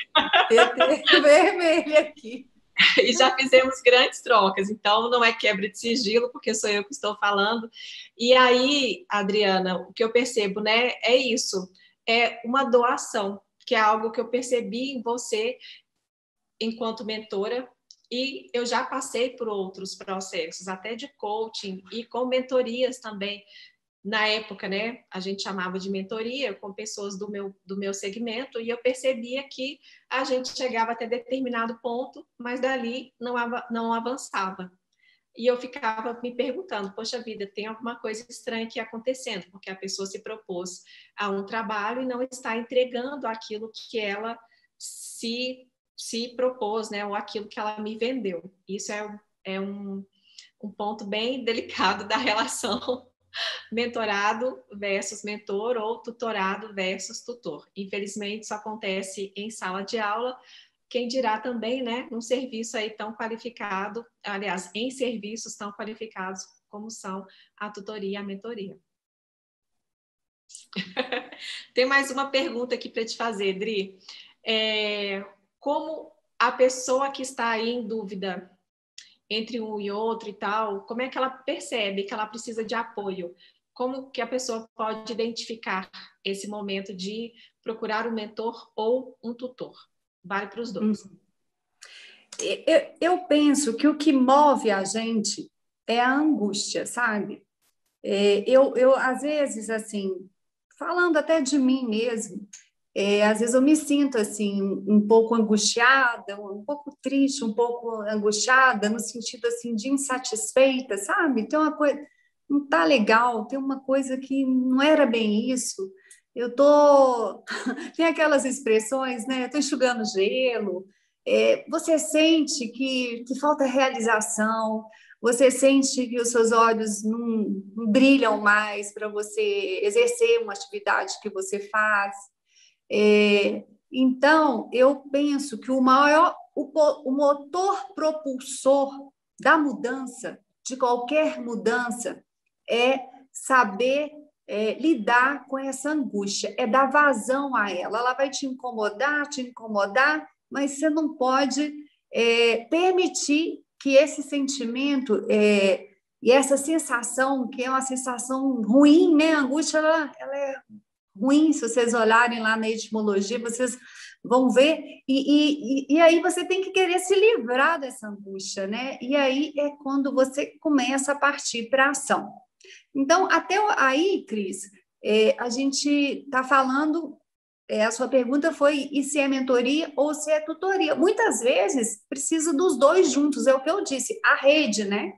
PT vermelho aqui. E já fizemos grandes trocas, então não é quebra de sigilo, porque sou eu que estou falando. E aí, Adriana, o que eu percebo, né, é isso, é uma doação, que é algo que eu percebi em você enquanto mentora, e eu já passei por outros processos, até de coaching e com mentorias também. Na época, né, a gente chamava de mentoria com pessoas do meu segmento, e eu percebia que a gente chegava até determinado ponto, mas dali não avançava. E eu ficava me perguntando, poxa vida, tem alguma coisa estranha aqui acontecendo, porque a pessoa se propôs a um trabalho e não está entregando aquilo que ela se propôs, né, ou aquilo que ela me vendeu. Isso é um ponto bem delicado da relação mentorado versus mentor ou tutorado versus tutor. Infelizmente, isso acontece em sala de aula, quem dirá também, né, num serviço aí tão qualificado, aliás, em serviços tão qualificados como são a tutoria e a mentoria. Tem mais uma pergunta aqui para te fazer, Dri. Como a pessoa que está aí em dúvida entre um e outro e tal, como é que ela percebe que ela precisa de apoio? Como que a pessoa pode identificar esse momento de procurar um mentor ou um tutor? Vale para os dois. Eu penso que o que move a gente é a angústia, sabe? Às vezes, assim, falando até de mim mesmo, às vezes eu me sinto assim um pouco angustiada, um pouco triste, um pouco angustiada no sentido assim de insatisfeita, sabe? Tem uma coisa não tá legal, tem uma coisa que não era bem isso. Eu tô tem aquelas expressões, né? Eu tô enxugando gelo. Você sente que falta realização, você sente que os seus olhos não brilham mais para você exercer uma atividade que você faz. Então, eu penso que o motor propulsor da mudança, de qualquer mudança, é saber lidar com essa angústia, é dar vazão a ela. Ela vai te incomodar, mas você não pode permitir que esse sentimento e essa sensação, que é uma sensação ruim, né? A angústia, ela é ruim, se vocês olharem lá na etimologia, vocês vão ver, e aí você tem que querer se livrar dessa angústia, né? E aí é quando você começa a partir para a ação. Então, até aí, Cris, a gente está falando, a sua pergunta foi e se é mentoria ou se é tutoria. Muitas vezes precisa dos dois juntos, é o que eu disse, a rede, né?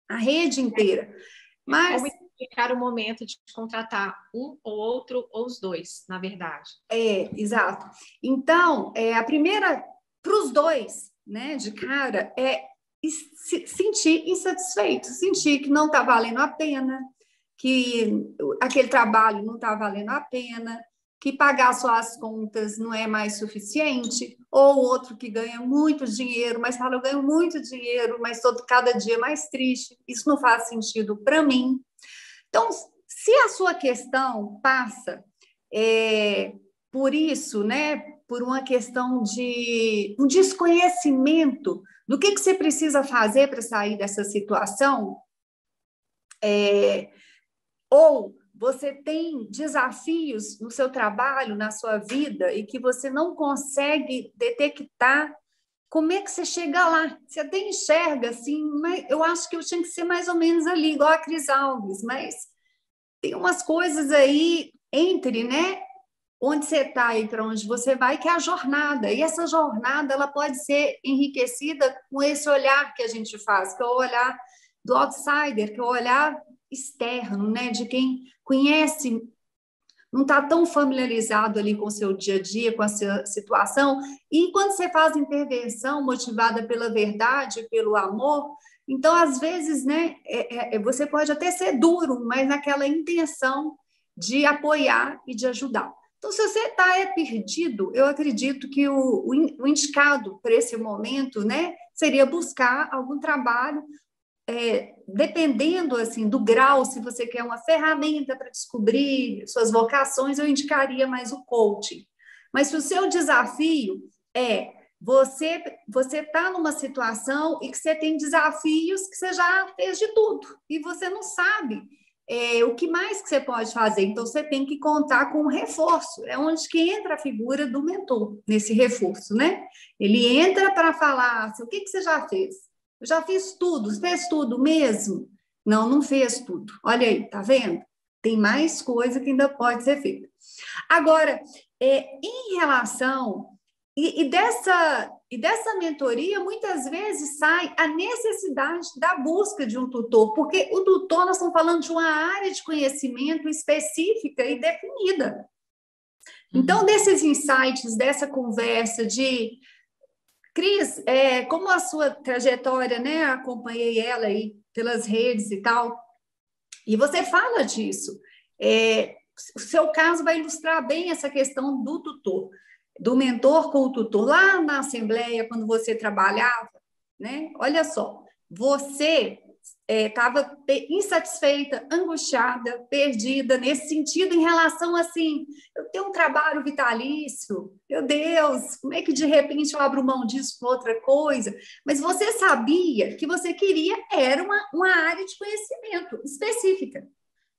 A rede inteira. Mas... Como identificar o momento de contratar um ou outro, ou os dois, na verdade. Exato. Então, a primeira, para os dois, né, de cara, é sentir insatisfeito, sentir que não está valendo a pena, que aquele trabalho não está valendo a pena, que pagar só as contas não é mais suficiente, ou outro que ganha muito dinheiro, mas fala, eu ganho muito dinheiro, mas estou cada dia mais triste, isso não faz sentido para mim. Então, se a sua questão passa por isso, né, por uma questão de um desconhecimento do que você precisa fazer para sair dessa situação, ou você tem desafios no seu trabalho, na sua vida, e que você não consegue detectar, como é que você chega lá? Você até enxerga, assim, mas eu acho que eu tinha que ser mais ou menos ali, igual a Cris Alves, mas tem umas coisas aí entre, né? Onde você está e para onde você vai, que é a jornada. E essa jornada ela pode ser enriquecida com esse olhar que a gente faz, que é o olhar do outsider, que é o olhar externo, né? De quem conhece, não está tão familiarizado ali com o seu dia a dia, com a sua situação. E quando você faz intervenção motivada pela verdade, pelo amor, então, às vezes, né, você pode até ser duro, mas naquela intenção de apoiar e de ajudar. Então, se você está perdido, eu acredito que o indicado para esse momento, né, seria buscar algum trabalho, dependendo assim do grau, se você quer uma ferramenta para descobrir suas vocações, eu indicaria mais o coaching. Mas se o seu desafio você está numa situação e que você tem desafios que você já fez de tudo e você não sabe o que mais que você pode fazer. Então, você tem que contar com um reforço. É onde que entra a figura do mentor, nesse reforço, né? Ele entra para falar assim, o que você já fez? Eu já fiz tudo. Você fez tudo mesmo? Não, não fez tudo. Olha aí, tá vendo? Tem mais coisa que ainda pode ser feita. Agora, em relação... E dessa mentoria, muitas vezes sai a necessidade da busca de um tutor, porque o tutor, nós estamos falando de uma área de conhecimento específica e definida. Então, desses insights, dessa conversa de... Cris, como a sua trajetória, né? Acompanhei ela aí pelas redes e tal, e você fala disso. O seu caso vai ilustrar bem essa questão do tutor, do mentor com o tutor, lá na Assembleia, quando você trabalhava, né? Olha só, você estava insatisfeita, angustiada, perdida, nesse sentido, em relação assim, eu tenho um trabalho vitalício, meu Deus, como é que de repente eu abro mão disso para outra coisa? Mas você sabia que você queria era uma área de conhecimento específica.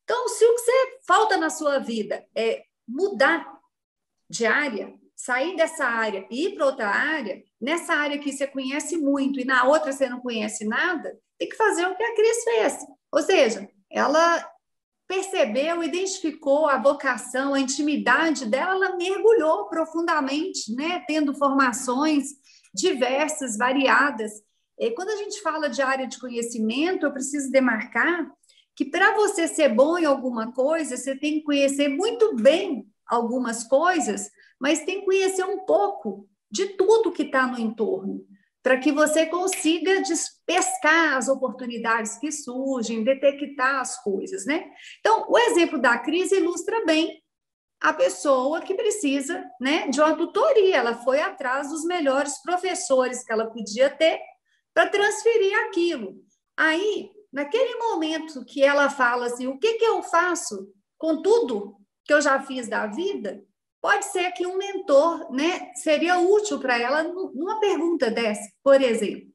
Então, se o que você falta na sua vida é mudar de área, sair dessa área e ir para outra área, nessa área que você conhece muito e na outra você não conhece nada, tem que fazer o que a Cris fez. Ou seja, ela percebeu, identificou a vocação, a intimidade dela, ela mergulhou profundamente, né? Tendo formações diversas, variadas. E quando a gente fala de área de conhecimento, eu preciso demarcar que para você ser bom em alguma coisa, você tem que conhecer muito bem algumas coisas, mas tem que conhecer um pouco de tudo que está no entorno, para que você consiga pescar as oportunidades que surgem, detectar as coisas, né? Então, o exemplo da crise ilustra bem a pessoa que precisa, né, de uma tutoria. Ela foi atrás dos melhores professores que ela podia ter para transferir aquilo. Aí, naquele momento que ela fala assim, o que eu faço com tudo que eu já fiz da vida? Pode ser que um mentor, né, seria útil para ela numa pergunta dessa, por exemplo.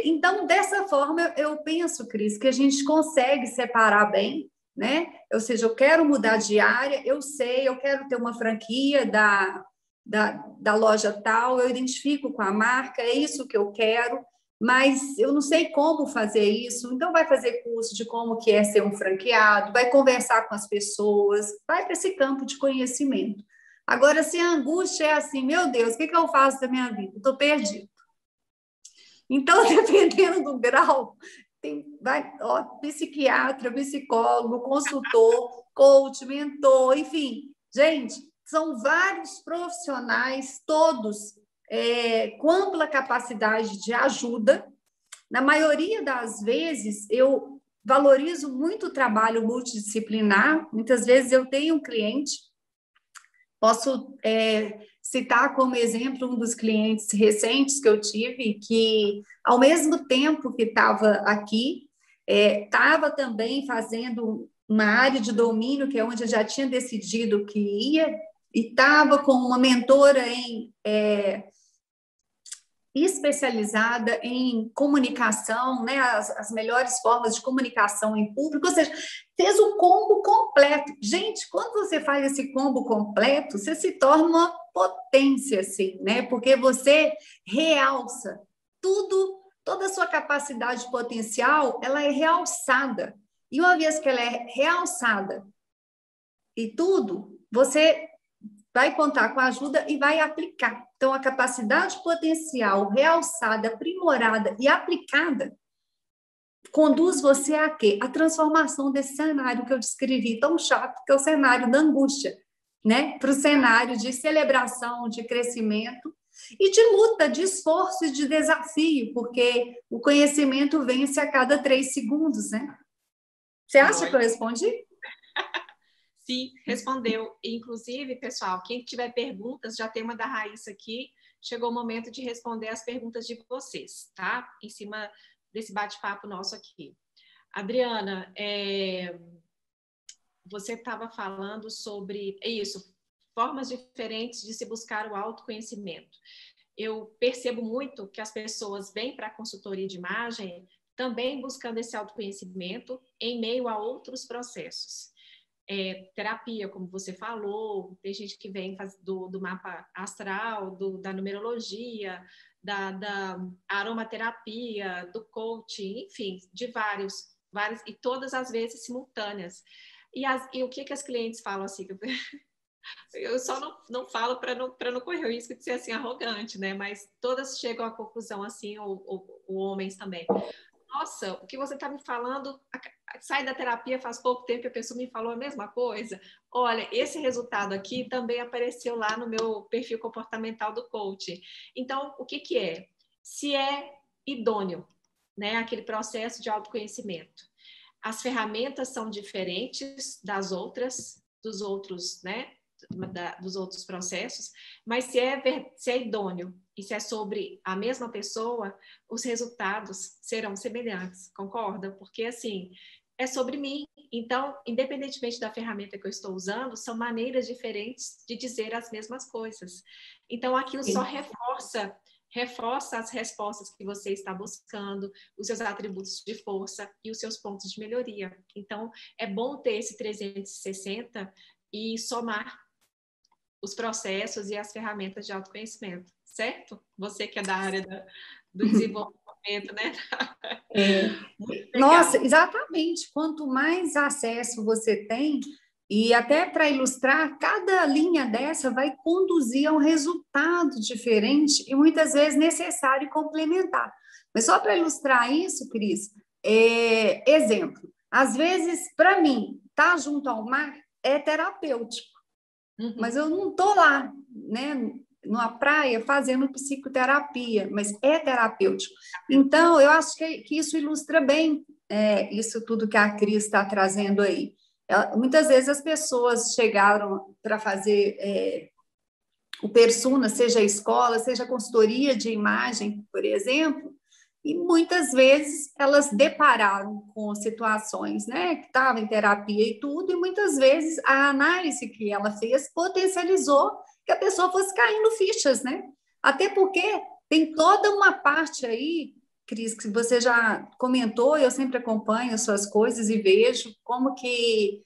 Então, dessa forma, eu penso, Cris, que a gente consegue separar bem, né? Ou seja, eu quero mudar de área, eu sei, eu quero ter uma franquia da loja tal, eu identifico com a marca, é isso que eu quero, mas eu não sei como fazer isso, então vai fazer curso de como que é ser um franqueado, vai conversar com as pessoas, vai para esse campo de conhecimento. Agora, se a angústia é assim, meu Deus, o que eu faço da minha vida? Estou perdido. Então, dependendo do grau, psiquiatra, psicólogo, consultor, coach, mentor, enfim. Gente, são vários profissionais, todos com ampla capacidade de ajuda. Na maioria das vezes, eu valorizo muito o trabalho multidisciplinar. Muitas vezes eu tenho um cliente, posso citar como exemplo um dos clientes recentes que eu tive, que ao mesmo tempo que estava aqui, estava também fazendo uma área de domínio, que é onde eu já tinha decidido que ia, e estava com uma mentora especializada em comunicação, né, as melhores formas de comunicação em público, ou seja, fez o combo completo. Gente, quando você faz esse combo completo, você se torna uma potência, assim, né, porque você realça tudo, toda a sua capacidade potencial, ela é realçada. E uma vez que ela é realçada e tudo, você vai contar com a ajuda e vai aplicar. Então, a capacidade potencial realçada, aprimorada e aplicada conduz você a quê? A transformação desse cenário que eu descrevi tão chato, que é o cenário da angústia, né? Para o cenário de celebração, de crescimento e de luta, de esforço e de desafio, porque o conhecimento vence a cada 3 segundos, né? Você acha que eu respondi? Sim, respondeu. Inclusive, pessoal, quem tiver perguntas, já tem uma da Raíssa aqui. Chegou o momento de responder as perguntas de vocês, tá? Em cima desse bate-papo nosso aqui. Adriana, você estava falando sobre isso, formas diferentes de se buscar o autoconhecimento. Eu percebo muito que as pessoas vêm para a consultoria de imagem também buscando esse autoconhecimento em meio a outros processos. Terapia, como você falou, tem gente que vem do mapa astral, da numerologia, da aromaterapia, do coaching, enfim, de várias, e todas as vezes simultâneas. E o que as clientes falam assim? Eu só não falo para não correr o risco de ser assim arrogante, né? Mas todas chegam à conclusão assim, ou homens também. Nossa, o que você está me falando, sai da terapia faz pouco tempo que a pessoa me falou a mesma coisa. Olha, esse resultado aqui também apareceu lá no meu perfil comportamental do coach. Então, o que é? Se é idôneo, né? Aquele processo de autoconhecimento. As ferramentas são diferentes das outras, dos outros, né? Dos outros processos, mas se é idôneo e se é sobre a mesma pessoa, os resultados serão semelhantes, concorda? Porque, assim, é sobre mim. Então, independentemente da ferramenta que eu estou usando, são maneiras diferentes de dizer as mesmas coisas. Então, aquilo só reforça as respostas que você está buscando, os seus atributos de força e os seus pontos de melhoria. Então, é bom ter esse 360 e somar os processos e as ferramentas de autoconhecimento, certo? Você que é da área do desenvolvimento, né? É, nossa, Legal. exatamente. Quanto mais acesso você tem, e até para ilustrar, cada linha dessa vai conduzir a um resultado diferente e muitas vezes necessário e complementar. Mas só para ilustrar isso, Cris, exemplo. Às vezes, para mim, estar junto ao mar é terapêutico, mas Uhum. eu não estou lá, né, numa praia fazendo psicoterapia, mas é terapêutico. Então, eu acho que isso ilustra bem isso tudo que a Cris está trazendo aí. Muitas vezes as pessoas chegaram para fazer o persona, seja a escola, seja a consultoria de imagem, por exemplo, e muitas vezes elas depararam com situações, né, que estavam em terapia e tudo, e muitas vezes a análise que ela fez potencializou que a pessoa fosse caindo fichas, né? Até porque tem toda uma parte aí, Cris, que você já comentou, eu sempre acompanho as suas coisas e vejo como que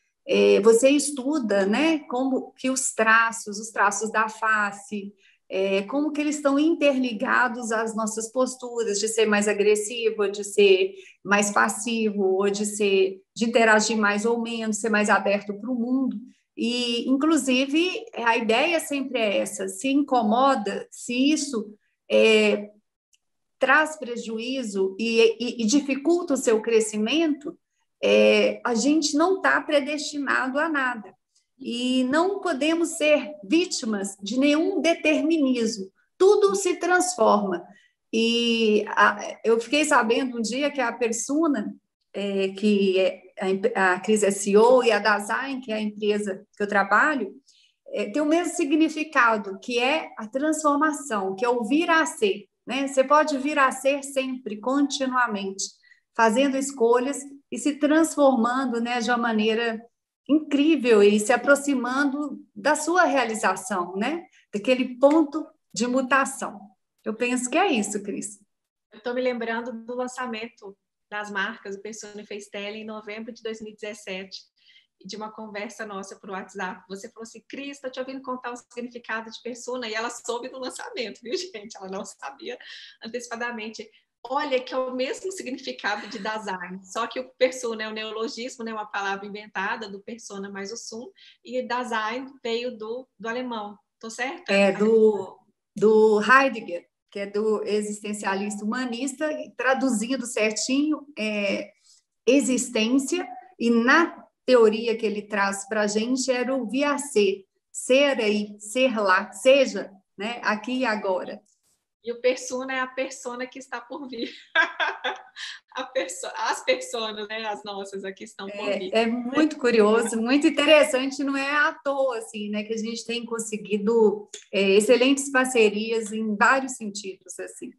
você estuda, né, como que os traços da face, como que eles estão interligados às nossas posturas, de ser mais agressivo, de ser mais passivo, ou de interagir mais ou menos, ser mais aberto para o mundo. E, inclusive, a ideia sempre é essa: se incomoda, se isso traz prejuízo e dificulta o seu crescimento, a gente não está predestinado a nada. E não podemos ser vítimas de nenhum determinismo. Tudo se transforma. E eu fiquei sabendo um dia que a Persona, que a Cris é CEO, e a Dasein, que é a empresa que eu trabalho, tem o mesmo significado, que é a transformação, que é o vir a ser. Né? Você pode vir a ser sempre, continuamente, fazendo escolhas e se transformando, né, de uma maneira incrível e se aproximando da sua realização, né? Daquele ponto de mutação. Eu penso que é isso, Cris. Eu estou me lembrando do lançamento das marcas, o Persona e Facetelling, em novembro de 2017, de uma conversa nossa por WhatsApp. Você falou assim: Cris, estou te ouvindo contar o significado de persona, e ela soube do lançamento, viu, gente? Ela não sabia antecipadamente. Olha, que é o mesmo significado de Dasein, só que o persona é um neologismo, né, uma palavra inventada do persona mais o sum, e Dasein veio do alemão. Tô certa? Do Heidegger, que é do existencialista humanista, traduzindo certinho, existência, e na teoria que ele traz para a gente era o via ser aí, ser lá, seja, né, aqui e agora. E o persona é a persona que está por vir. As personas, né, as nossas aqui estão por vir. É muito curioso, muito interessante, não é à toa assim, né, que a gente tem conseguido excelentes parcerias em vários sentidos assim,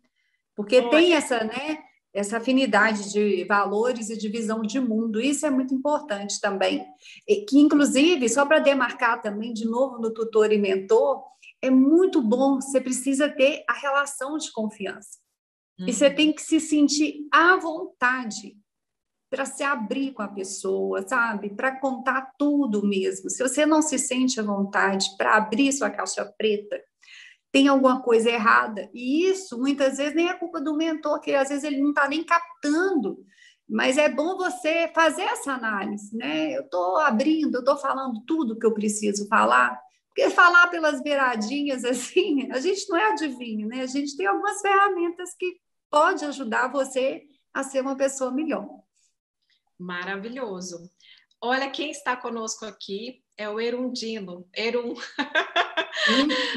porque tem Olha, essa, né, essa afinidade de valores e de visão de mundo, isso é muito importante também, e que inclusive, só para demarcar também de novo no tutor e mentor, é muito bom, você precisa ter a relação de confiança, e você tem que se sentir à vontade para se abrir com a pessoa, sabe? Para contar tudo mesmo. Se você não se sente à vontade para abrir sua caixa preta, tem alguma coisa errada. E isso, muitas vezes, nem é culpa do mentor, que às vezes ele não está nem captando. Mas é bom você fazer essa análise, né? Eu estou abrindo, eu estou falando tudo que eu preciso falar. Porque falar pelas beiradinhas, assim, a gente não é adivinho, né? A gente tem algumas ferramentas que pode ajudar você a ser uma pessoa melhor. maravilhoso. Olha, quem está conosco aqui é o Erundino.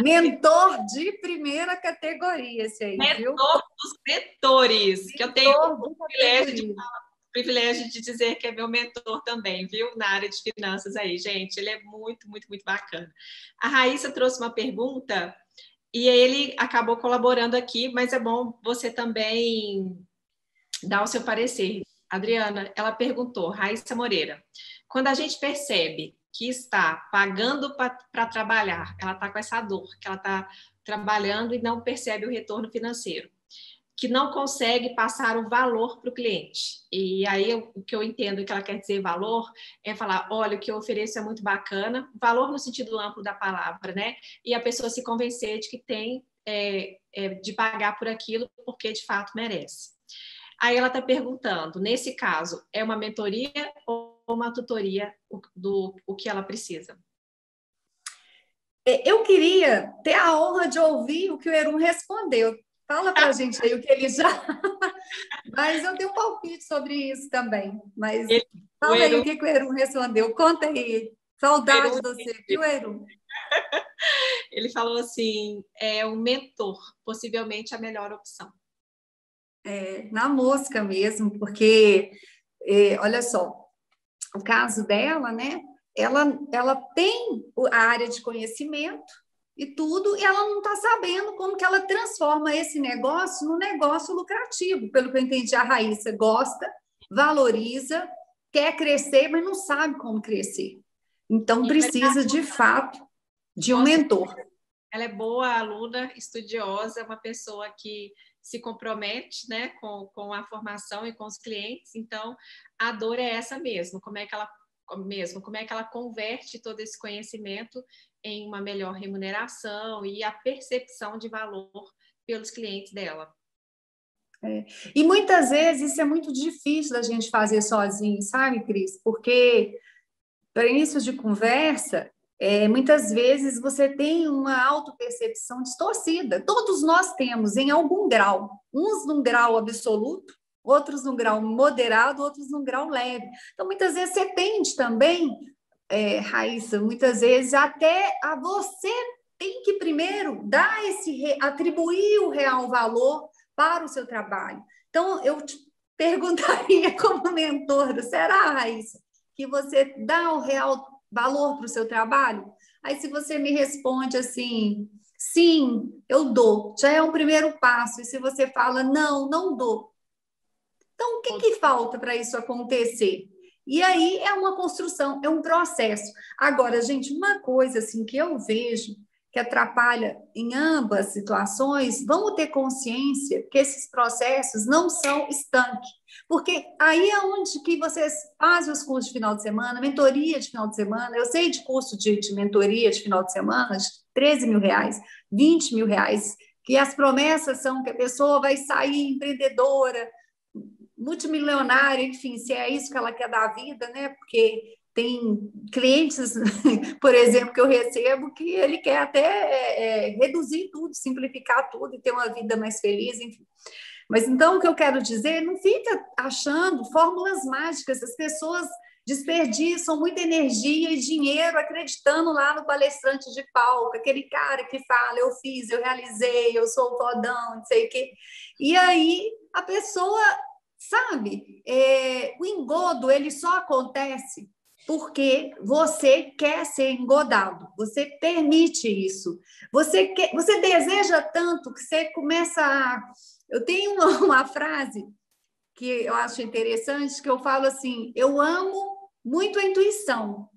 Mentor de primeira categoria, esse aí, viu? Mentor dos mentores, que eu tenho Mentor o de categoria. privilégio de dizer que é meu mentor também, viu? Na área de finanças aí, gente. Ele é muito, muito, muito bacana. A Raíssa trouxe uma pergunta e ele acabou colaborando aqui, mas é bom você também dar o seu parecer. Adriana, ela perguntou, Raíssa Moreira, quando a gente percebe que está pagando para trabalhar, ela está com essa dor, que ela está trabalhando e não percebe o retorno financeiro, que não consegue passar o valor para o cliente. E aí, o que eu entendo que ela quer dizer valor é falar, olha, o que eu ofereço é muito bacana, valor no sentido amplo da palavra, né? E a pessoa se convencer de que tem de pagar por aquilo porque de fato merece. Aí ela está perguntando, nesse caso, é uma mentoria ou uma tutoria do o que ela precisa? Eu queria ter a honra de ouvir o que o Herum respondeu. Fala para a gente aí o que ele já... Mas eu tenho um palpite sobre isso também. Mas Ele, o fala aí o Eru, que o Herum respondeu. Conta aí. Saudade de você, viu, Herum? ele falou assim, é um mentor, possivelmente a melhor opção. Na mosca mesmo, porque, olha só, o caso dela, né? Ela tem a área de conhecimento e tudo, e ela não está sabendo como que ela transforma esse negócio num negócio lucrativo. Pelo que eu entendi, a Raíssa gosta, valoriza, quer crescer, mas não sabe como crescer. Então, precisa, de fato, de um mentor. Ela é boa aluna, estudiosa, uma pessoa que se compromete, né, com a formação e com os clientes. Então, a dor é essa mesmo. Como é que ela converte todo esse conhecimento em uma melhor remuneração e a percepção de valor pelos clientes dela. E muitas vezes isso é muito difícil da gente fazer sozinho, sabe, Cris? Porque, para início de conversa, muitas vezes você tem uma autopercepção distorcida. Todos nós temos, em algum grau. Uns num grau absoluto, outros num grau moderado, outros num grau leve. Então, muitas vezes você tende também, Raíssa, muitas vezes até a você tem que primeiro dar atribuir o real valor para o seu trabalho. Então, eu te perguntaria como mentora, será, Raíssa, que você dá o real valor para o seu trabalho? Aí, se você me responde assim, sim, eu dou, já é um primeiro passo. E se você fala, não, não dou. Então, o que falta para isso acontecer? E aí é uma construção, é um processo. Agora, gente, uma coisa assim que eu vejo que atrapalha em ambas situações, vamos ter consciência que esses processos não são estanques, porque aí é onde que vocês fazem os cursos de final de semana, mentoria de final de semana, eu sei de curso de mentoria de final de semana, de 13 mil reais, 20 mil reais, que as promessas são que a pessoa vai sair empreendedora, multimilionária, enfim, se é isso que ela quer da vida, né? Porque tem clientes, por exemplo, que eu recebo que ele quer até reduzir tudo, simplificar tudo e ter uma vida mais feliz, enfim. Mas então o que eu quero dizer, não fica achando fórmulas mágicas, as pessoas desperdiçam muita energia e dinheiro acreditando lá no palestrante de palco, aquele cara que fala, eu fiz, eu realizei, eu sou o fodão, não sei o quê. E aí a pessoa, sabe, o engodo ele só acontece porque você quer ser engodado, você permite isso, você deseja tanto que você começa a... Eu tenho uma frase que eu acho interessante, que eu falo assim, eu amo muito a intuição,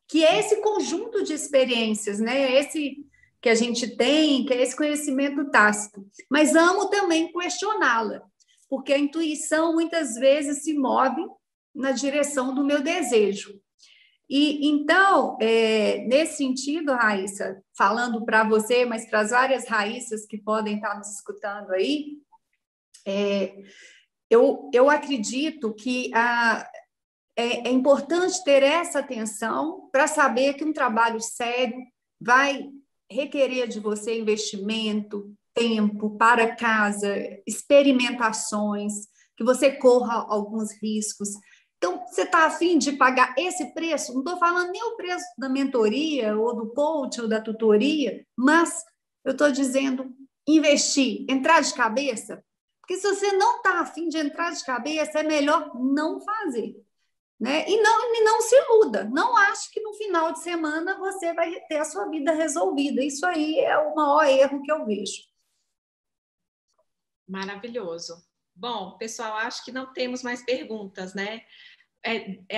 que é esse conjunto de experiências, né? Esse que a gente tem, que é esse conhecimento tácito, mas amo também questioná-la, porque a intuição muitas vezes se move na direção do meu desejo. E então, nesse sentido, Raíssa, falando para você, mas para as várias Raíssas que podem estar nos escutando aí, eu acredito que é importante ter essa atenção para saber que um trabalho sério vai requerer de você investimento, tempo para casa, experimentações, que você corra alguns riscos. Então, você está afim de pagar esse preço? Não estou falando nem o preço da mentoria, ou do coach, ou da tutoria, mas eu estou dizendo investir, entrar de cabeça. Porque se você não está afim de entrar de cabeça, é melhor não fazer. Né? E não se iluda, não ache que no final de semana você vai ter a sua vida resolvida. Isso aí é o maior erro que eu vejo. Maravilhoso. Bom, pessoal, acho que não temos mais perguntas, né?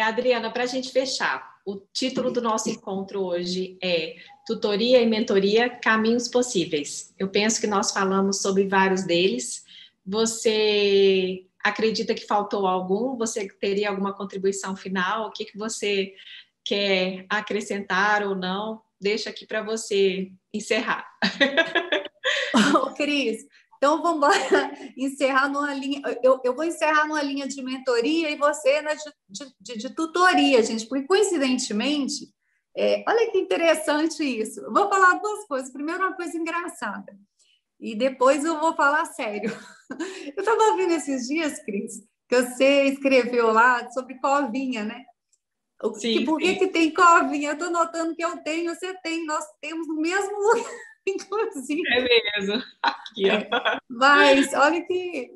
Adriana, para a gente fechar, o título do nosso encontro hoje é Tutoria e Mentoria, Caminhos Possíveis. Eu penso que nós falamos sobre vários deles. Você acredita que faltou algum? Você teria alguma contribuição final? O que você quer acrescentar ou não? Deixa aqui para você encerrar. Cris, Então, vamos lá, encerrar numa linha. Eu vou encerrar numa linha de mentoria e você na de tutoria, gente, porque coincidentemente, olha que interessante isso. Eu vou falar duas coisas. Primeiro, uma coisa engraçada, e depois eu vou falar sério. Eu estava ouvindo esses dias, Cris, que você escreveu lá sobre covinha, né? Sim, Por sim. que tem covinha? Eu estou notando que eu tenho, você tem, nós temos no mesmo lugar, inclusive. É mesmo. Aqui, ó. Mas olha que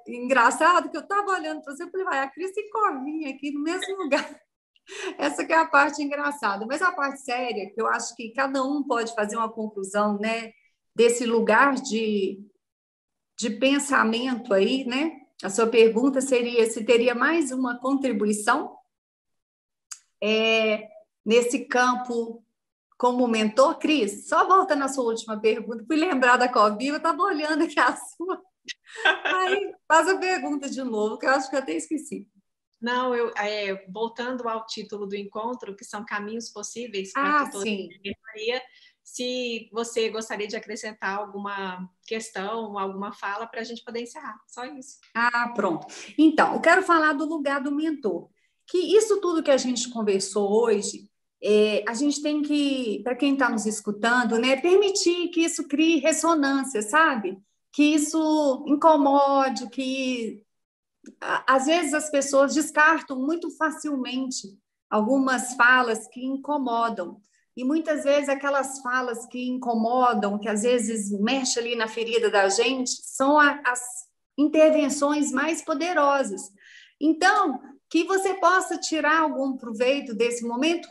engraçado que eu estava olhando para você e falei, vai, a Cris tem covinha aqui no mesmo lugar. Essa que é a parte engraçada. Mas a parte séria, que eu acho que cada um pode fazer uma conclusão, né, desse lugar de pensamento aí, né? A sua pergunta seria se teria mais uma contribuição nesse campo como mentor, Cris. Só volta na sua última pergunta, fui lembrar da Covid, eu estava olhando aqui a sua. Aí faz a pergunta de novo, que eu acho que eu até esqueci. Não, voltando ao título do encontro, que são caminhos possíveis para Ah, tutoria sim. e mentoria, se você gostaria de acrescentar alguma questão, alguma fala para a gente poder encerrar. Só isso. Ah, pronto. Então, eu quero falar do lugar do mentor. Que isso tudo que a gente conversou hoje, a gente tem que, para quem está nos escutando, né, permitir que isso crie ressonância, sabe? Que isso incomode, que às vezes as pessoas descartam muito facilmente algumas falas que incomodam. E muitas vezes aquelas falas que incomodam, que às vezes mexe ali na ferida da gente, são as intervenções mais poderosas. Então, que você possa tirar algum proveito desse momento.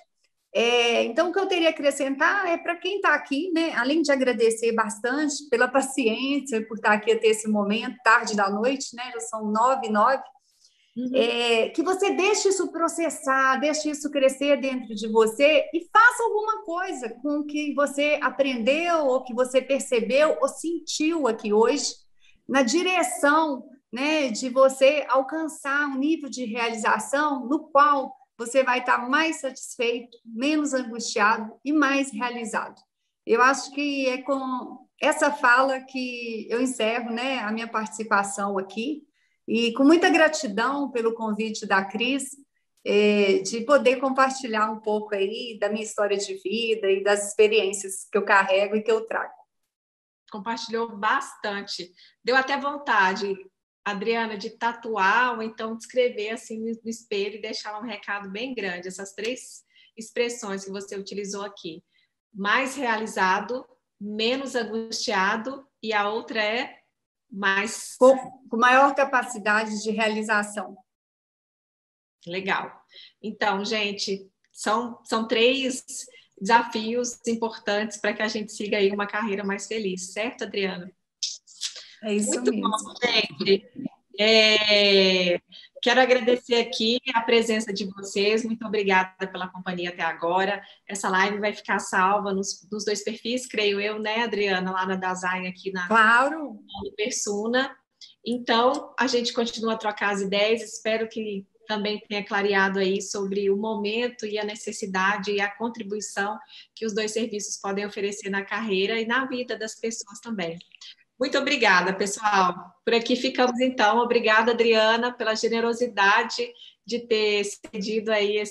Então, o que eu teria a acrescentar é para quem está aqui, né? Além de agradecer bastante pela paciência, por estar aqui até esse momento, tarde da noite, né? Já são 9h09. Que você deixe isso processar, deixe isso crescer dentro de você e faça alguma coisa com o que você aprendeu, ou que você percebeu, ou sentiu aqui hoje, na direção, né, de você alcançar um nível de realização no qual você vai estar mais satisfeito, menos angustiado e mais realizado. Eu acho que é com essa fala que eu encerro, né, a minha participação aqui. E com muita gratidão pelo convite da Cris, de poder compartilhar um pouco aí da minha história de vida e das experiências que eu carrego e que eu trago. Compartilhou bastante. Deu até vontade, Adriana, de tatuar ou então de escrever assim no espelho e deixar um recado bem grande. Essas 3 expressões que você utilizou aqui. Mais realizado, menos angustiado, e a outra é mais... Com maior capacidade de realização. Legal. Então, gente, são 3 desafios importantes para que a gente siga aí uma carreira mais feliz, certo, Adriana? É isso Muito mesmo. bom, gente. Quero agradecer aqui a presença de vocês. Muito obrigada pela companhia até agora. Essa live vai ficar salva nos 2 perfis, creio eu, né, Adriana? Lá na Dasein, aqui na Claro. Persona. Então, a gente continua a trocar as ideias. Espero que também tenha clareado aí sobre o momento e a necessidade e a contribuição que os 2 serviços podem oferecer na carreira e na vida das pessoas também. Muito obrigada, pessoal. Por aqui ficamos, então. Obrigada, Adriana, pela generosidade de ter cedido aí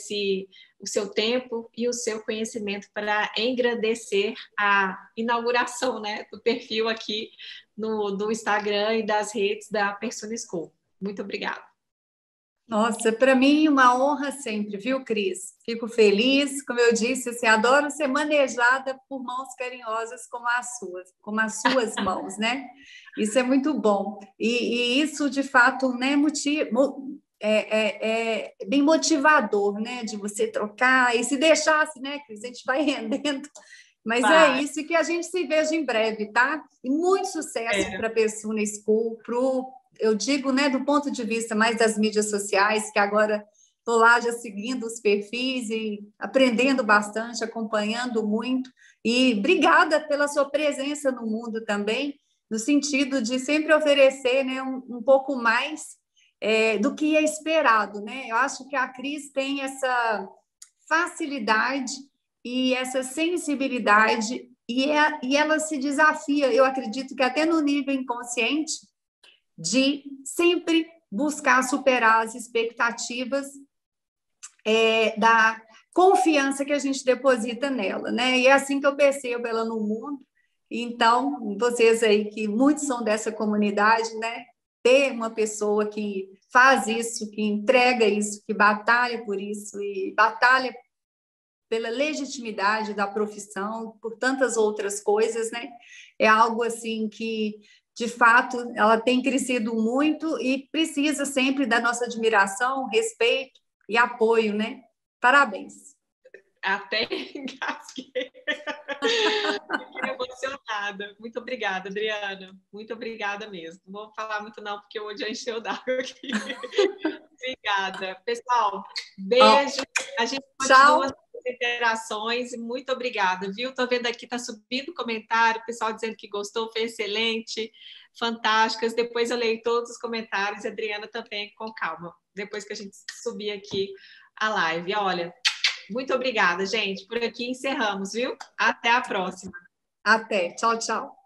o seu tempo e o seu conhecimento para engrandecer a inauguração, né, do perfil aqui do Instagram e das redes da Persona School. Muito obrigada. Nossa, para mim uma honra sempre, viu, Cris? Fico feliz, como eu disse, assim, adoro ser manejada por mãos carinhosas como as suas mãos, né? Isso é muito bom. E isso, de fato, né, é bem motivador, né? De você trocar e se deixasse, né, Cris? A gente vai rendendo. Mas é isso, que a gente se veja em breve, tá? E muito sucesso para a Persona School, eu digo, né, do ponto de vista mais das mídias sociais, que agora estou lá já seguindo os perfis e aprendendo bastante, acompanhando muito. E obrigada pela sua presença no mundo também, no sentido de sempre oferecer, né, um pouco mais do que é esperado, né? Eu acho que a Cris tem essa facilidade e essa sensibilidade e ela se desafia, eu acredito que até no nível inconsciente, de sempre buscar superar as expectativas da confiança que a gente deposita nela, né? E é assim que eu percebo ela no mundo. Então, vocês aí, que muitos são dessa comunidade, né? Ter uma pessoa que faz isso, que entrega isso, que batalha por isso e batalha pela legitimidade da profissão, por tantas outras coisas, né? É algo assim que, de fato, ela tem crescido muito e precisa sempre da nossa admiração, respeito e apoio, né? Parabéns. Até engasguei. Fiquei emocionada. Muito obrigada, Adriana. Muito obrigada mesmo. Não vou falar muito não, porque hoje já encheu d'água aqui. Obrigada. Pessoal, beijo. A gente continua as interações. Muito obrigada, viu? Estou vendo aqui, está subindo comentário, o pessoal dizendo que gostou, foi excelente, fantásticas. Depois eu leio todos os comentários, a Adriana também, com calma, depois que a gente subir aqui a live. Olha, muito obrigada, gente. Por aqui encerramos, viu? Até a próxima. Até. Tchau, tchau.